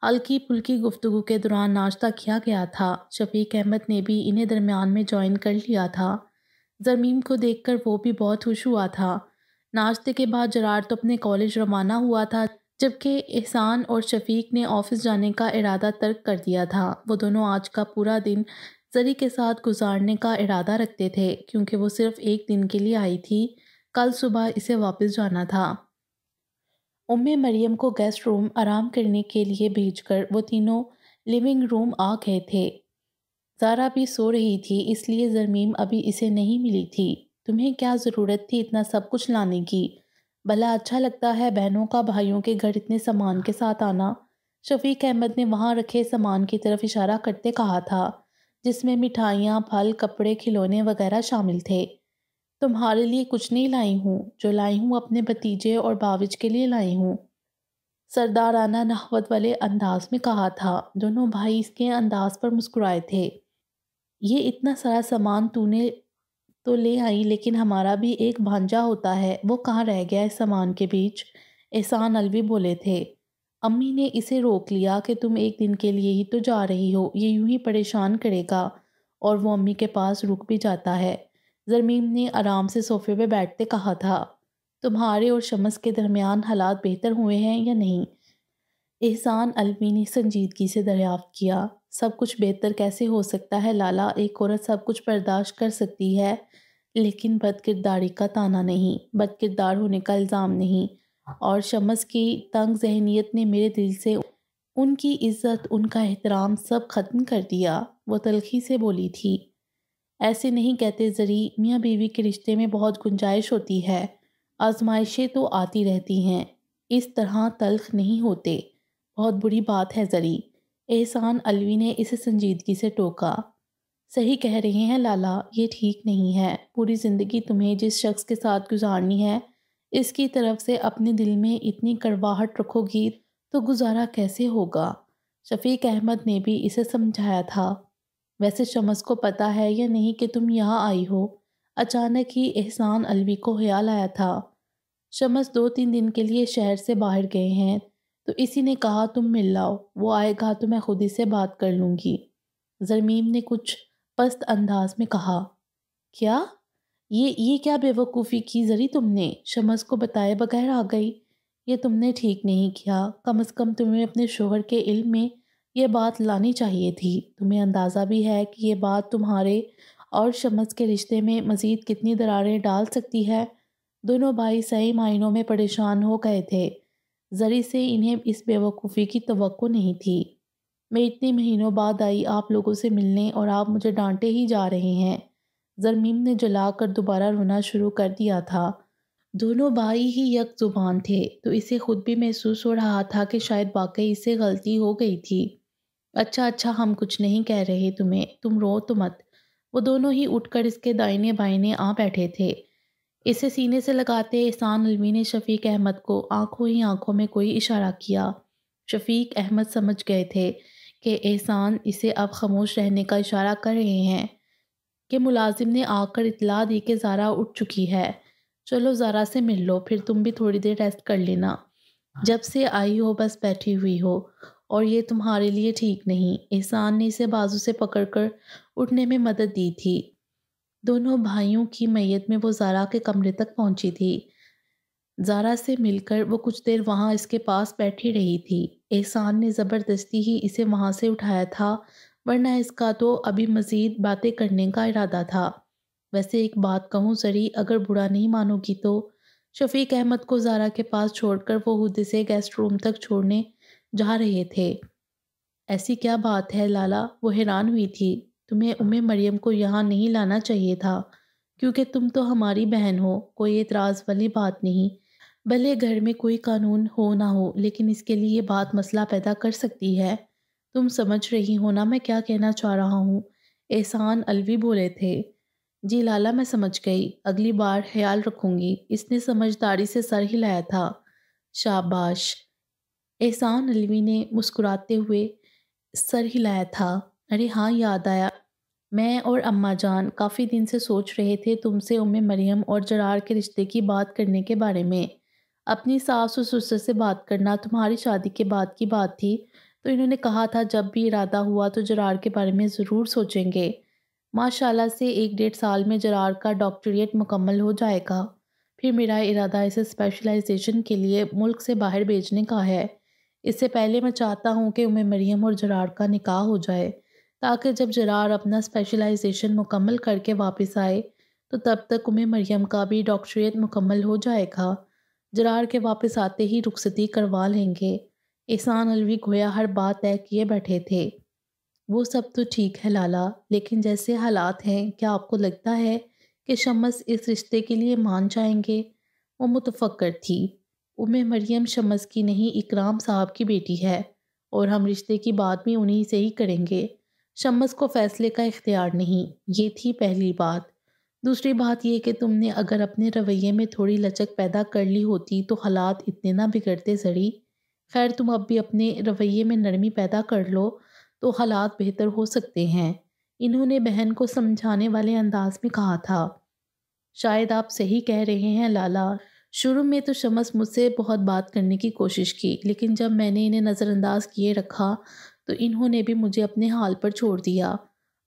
ہلکی پھلکی گفتگو کے دوران ناشتہ کیا گیا تھا۔ شفیق احمد نے بھی انہیں درمیان میں جوائن کر لیا تھا۔ زرمیم کو دیکھ کر وہ بھی بہت خوش ہوا تھا۔ ناشتے کے بعد جرار تو اپنے کالج روانہ ہوا تھا جبکہ احسان اور شفیق نے آفس جانے کا ارادہ ترک کر دیا تھا۔ وہ دونوں آج کا پورا دن زری کے ساتھ گزارنے کا ارادہ رکھتے تھے کیونکہ وہ صرف ایک دن کے لیے آئی تھی، کل صبح اسے واپس جانا تھا۔ مریم کو گیسٹ روم آرام کرنے کے لیے بھیج کر وہ تینوں لیونگ روم آ گئے تھے۔ زارا بھی سو رہی تھی اس لیے زرمیم ابھی اسے نہیں ملی تھی۔ تمہیں کیا ضرورت تھی اتنا سب کچھ لانے کی؟ بھلا اچھا لگتا ہے بہنوں کا بھائیوں کے گھر اتنے سامان کے ساتھ آنا؟ شفیق احمد نے وہاں رکھے سامان کی طرف اشارہ کرتے کہا تھا، جس میں مٹھائیاں، پھل، کپڑے، کھلونے وغیرہ شامل تھے۔ تمہارے لیے کچھ نہیں لائی ہوں، جو لائی ہوں اپنے بھتیجے اور باوج کے لیے لائی ہوں، سردارانہ نحوت والے انداز میں کہا تھا۔ دونوں بھائی اس کے انداز پر مسکرائے تھے۔ یہ اتنا سارا سامان تو نے تو لے آئی، لیکن ہمارا بھی ایک بھانجا ہوتا ہے، وہ کہاں رہ گیا اس سامان کے بیچ؟ احسان الوی بولے تھے۔ امی نے اسے روک لیا کہ تم ایک دن کے لیے ہی تو جا رہی ہو، یہ یوں ہی پریشان کرے گا، اور وہ امی کے پاس رک بھی جاتا ہے۔ زرمیم نے آرام سے صوفے پہ بیٹھتے کہا تھا۔ تمہارے اور شمس کے درمیان حالات بہتر ہوئے ہیں یا نہیں؟ احسان الوی نے سنجیدگی سے دریافت کیا۔ سب کچھ بہتر کیسے ہو سکتا ہے لالا، ایک عورت سب کچھ برداشت کر سکتی ہے لیکن بد کرداری کا طعنہ نہیں، بد کردار ہونے کا الزام نہیں، اور شمس کی تنگ ذہنیت نے میرے دل سے ان کی عزت، ان کا احترام سب ختم کر دیا، وہ تلخی سے بولی تھی۔ ایسے نہیں کہتے زری، میاں بیوی کے رشتے میں بہت گنجائش ہوتی ہے، آزمائشیں تو آتی رہتی ہیں، اس طرح تلخ نہیں ہوتے، بہت بری بات ہے زری۔ احسان الوی نے اسے سنجیدگی سے ٹوکا۔ صحیح کہہ رہے ہیں لالا، یہ ٹھیک نہیں ہے، پوری زندگی تمہیں جس شخص کے ساتھ گزارنی ہے اس کی طرف سے اپنے دل میں اتنی کڑواہٹ رکھو گی تو گزارا کیسے ہوگا؟ شفیق احمد نے بھی اسے سمجھایا تھا۔ ویسے شمس کو پتا ہے یا نہیں کہ تم یہاں آئی ہو؟ اچانک ہی احسان الوی کو خیال آیا تھا۔ شمس 2-3 دن کے لیے شہر سے باہر گئے ہیں تو اسی نے کہا تم مل لاؤ، وہ آئے گا تو میں خود ہی سے بات کر لوں گی۔ زرمیم نے کچھ پست انداز میں کہا۔ کیا؟ یہ کیا بے وقوفی کی زری تم نے؟ شمس کو بتائے بغیر آ گئی؟ یہ تم نے ٹھیک نہیں کیا، کم از کم تمہیں اپنے شوہر کے علم میں یہ بات لانی چاہیے تھی۔ تمہیں اندازہ بھی ہے کہ یہ بات تمہارے اور شمس کے رشتے میں مزید کتنی دراریں ڈال سکتی ہے؟ دونوں بھائی صحیح معنوں میں پریشان ہو گئے تھے۔ زری سے انہیں اس بے وقوفی کی توقع نہیں تھی۔ میں اتنے مہینوں بعد آئی آپ لوگوں سے ملنے اور آپ مجھے ڈانٹے ہی جا رہے ہیں۔ زرمیم نے جلا کر دوبارہ رونا شروع کر دیا تھا۔ دونوں بھائی ہی یک زبان تھے تو اسے خود بھی محسوس ہو رہا تھا کہ شاید واقعی اس سے غلطی ہو گئی تھی۔ اچھا ہم کچھ نہیں کہہ رہے تمہیں، تم رو تو مت۔ وہ دونوں ہی اٹھ کر اس کے دائیں بائیں آ بیٹھے تھے۔ اسے سینے سے لگاتے احسان الوی نے شفیق احمد کو آنکھوں ہی آنکھوں میں کوئی اشارہ کیا۔ شفیق احمد سمجھ گئے تھے کہ احسان اسے اب خاموش رہنے کا اشارہ کر رہے ہیں۔ کہ ملازم نے آ کر اطلاع دی کہ زارا اٹھ چکی ہے۔ چلو زارا سے مل لو، پھر تم بھی تھوڑی دیر ریسٹ کر لینا۔ جب سے آئی ہو بس بیٹھی ہوئی ہو، اور یہ تمہارے لیے ٹھیک نہیں۔ احسان نے اسے بازو سے پکڑ کر اٹھنے میں مدد دی تھی۔ دونوں بھائیوں کی میت میں وہ زارا کے کمرے تک پہنچی تھی۔ زارا سے مل کر وہ کچھ دیر وہاں اس کے پاس بیٹھی رہی تھی۔ احسان نے زبردستی ہی اسے وہاں سے اٹھایا تھا، ورنہ اس کا تو ابھی مزید باتیں کرنے کا ارادہ تھا۔ ویسے ایک بات کہوں زری، اگر برا نہیں مانو گی تو شفیق احمد کو زارا کے پاس چھوڑ کر وہ خود سے گیسٹ روم تک چھوڑنے جا رہے تھے۔ ایسی کیا بات ہے لالا؟ وہ حیران ہوئی تھی۔ تمہیں مریم کو یہاں نہیں لانا چاہیے تھا، کیونکہ تم تو ہماری بہن ہو، کوئی اعتراض والی بات نہیں۔ بھلے گھر میں کوئی قانون ہو نہ ہو، لیکن اس کے لیے یہ بات مسئلہ پیدا کر سکتی ہے۔ تم سمجھ رہی ہو نا میں کیا کہنا چاہ رہا ہوں؟ احسان الوی بولے تھے۔ جی لالا، میں سمجھ گئی، اگلی بار خیال رکھوں گی۔ اس نے سمجھداری سے سر ہلایا تھا۔ شاباش، احسان الوی نے مسکراتے ہوئے سر ہلایا تھا۔ ارے ہاں، یاد آیا، میں اور اماں جان کافی دن سے سوچ رہے تھے تم سے مریم اور جرار کے رشتے کی بات کرنے کے بارے میں۔ اپنی ساس و سسر سے بات کرنا تمہاری شادی کے بعد کی بات تھی، تو انہوں نے کہا تھا جب بھی ارادہ ہوا تو جرار کے بارے میں ضرور سوچیں گے۔ ماشاءاللہ سے 1 1.5 سال میں جرار کا ڈاکٹریٹ مکمل ہو جائے گا۔ پھر میرا ارادہ اسے اسپیشلائزیشن کے لیے ملک سے باہر بھیجنے کا ہے۔ اس سے پہلے میں چاہتا ہوں کہ مریم اور جرار کا نکاح ہو جائے، تاکہ جب جرار اپنا اسپیشلائزیشن مکمل کر کے واپس آئے تو تب تک مریم کا بھی ڈاکٹریٹ مکمل ہو جائے گا۔ جرار کے واپس آتے ہی رخصتی کروا لیں گے۔ احسان الوی گویا ہر بات طے کیے بیٹھے تھے۔ وہ سب تو ٹھیک ہے لالا، لیکن جیسے حالات ہیں، کیا آپ کو لگتا ہے کہ شمس اس رشتے کے لیے مان جائیں گے؟ وہ متفکر تھی۔ مریم شمس کی نہیں، اکرام صاحب کی بیٹی ہے، اور ہم رشتے کی بات بھی انہی سے ہی کریں گے۔ شمس کو فیصلے کا اختیار نہیں، یہ تھی پہلی بات۔ دوسری بات یہ کہ تم نے اگر اپنے رویے میں تھوڑی لچک پیدا کر لی ہوتی تو حالات اتنے نہ بگڑتے زری۔ خیر، تم اب بھی اپنے رویے میں نرمی پیدا کر لو تو حالات بہتر ہو سکتے ہیں۔ انہوں نے بہن کو سمجھانے والے انداز میں کہا تھا۔ شاید آپ صحیح کہہ رہے ہیں لالا۔ شروع میں تو شمس مجھ سے بہت بات کرنے کی کوشش کی، لیکن جب میں نے انہیں نظر انداز کیے رکھا تو انہوں نے بھی مجھے اپنے حال پر چھوڑ دیا۔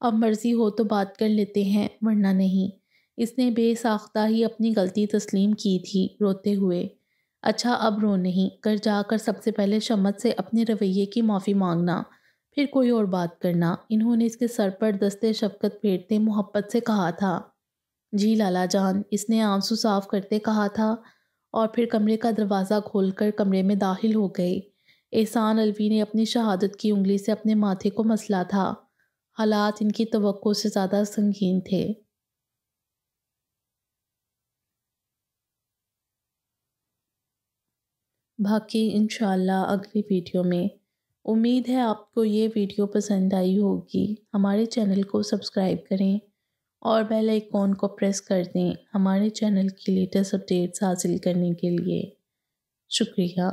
اب مرضی ہو تو بات کر لیتے ہیں، ورنہ نہیں۔ اس نے بے ساختہ ہی اپنی غلطی تسلیم کی تھی، روتے ہوئے۔ اچھا، اب رو نہیں، گھر جا کر سب سے پہلے شمس سے اپنے رویے کی معافی مانگنا، پھر کوئی اور بات کرنا۔ انہوں نے اس کے سر پر دستے شفقت پھیرتے محبت سے کہا تھا۔ جی لالا جان، اس نے آنسو صاف کرتے کہا تھا، اور پھر کمرے کا دروازہ کھول کر کمرے میں داخل ہو گئے۔ احسان الوی نے اپنی شہادت کی انگلی سے اپنے ماتھے کو مسلا تھا۔ حالات ان کی توقع سے زیادہ سنگین تھے۔ باقی انشاءاللہ اگلی ویڈیو میں۔ امید ہے آپ کو یہ ویڈیو پسند آئی ہوگی۔ ہمارے چینل کو سبسکرائب کریں اور بیل آئیکن کو پریس کر دیں ہمارے چینل کی لیٹسٹ اپڈیٹس حاصل کرنے کے لیے۔ شکریہ۔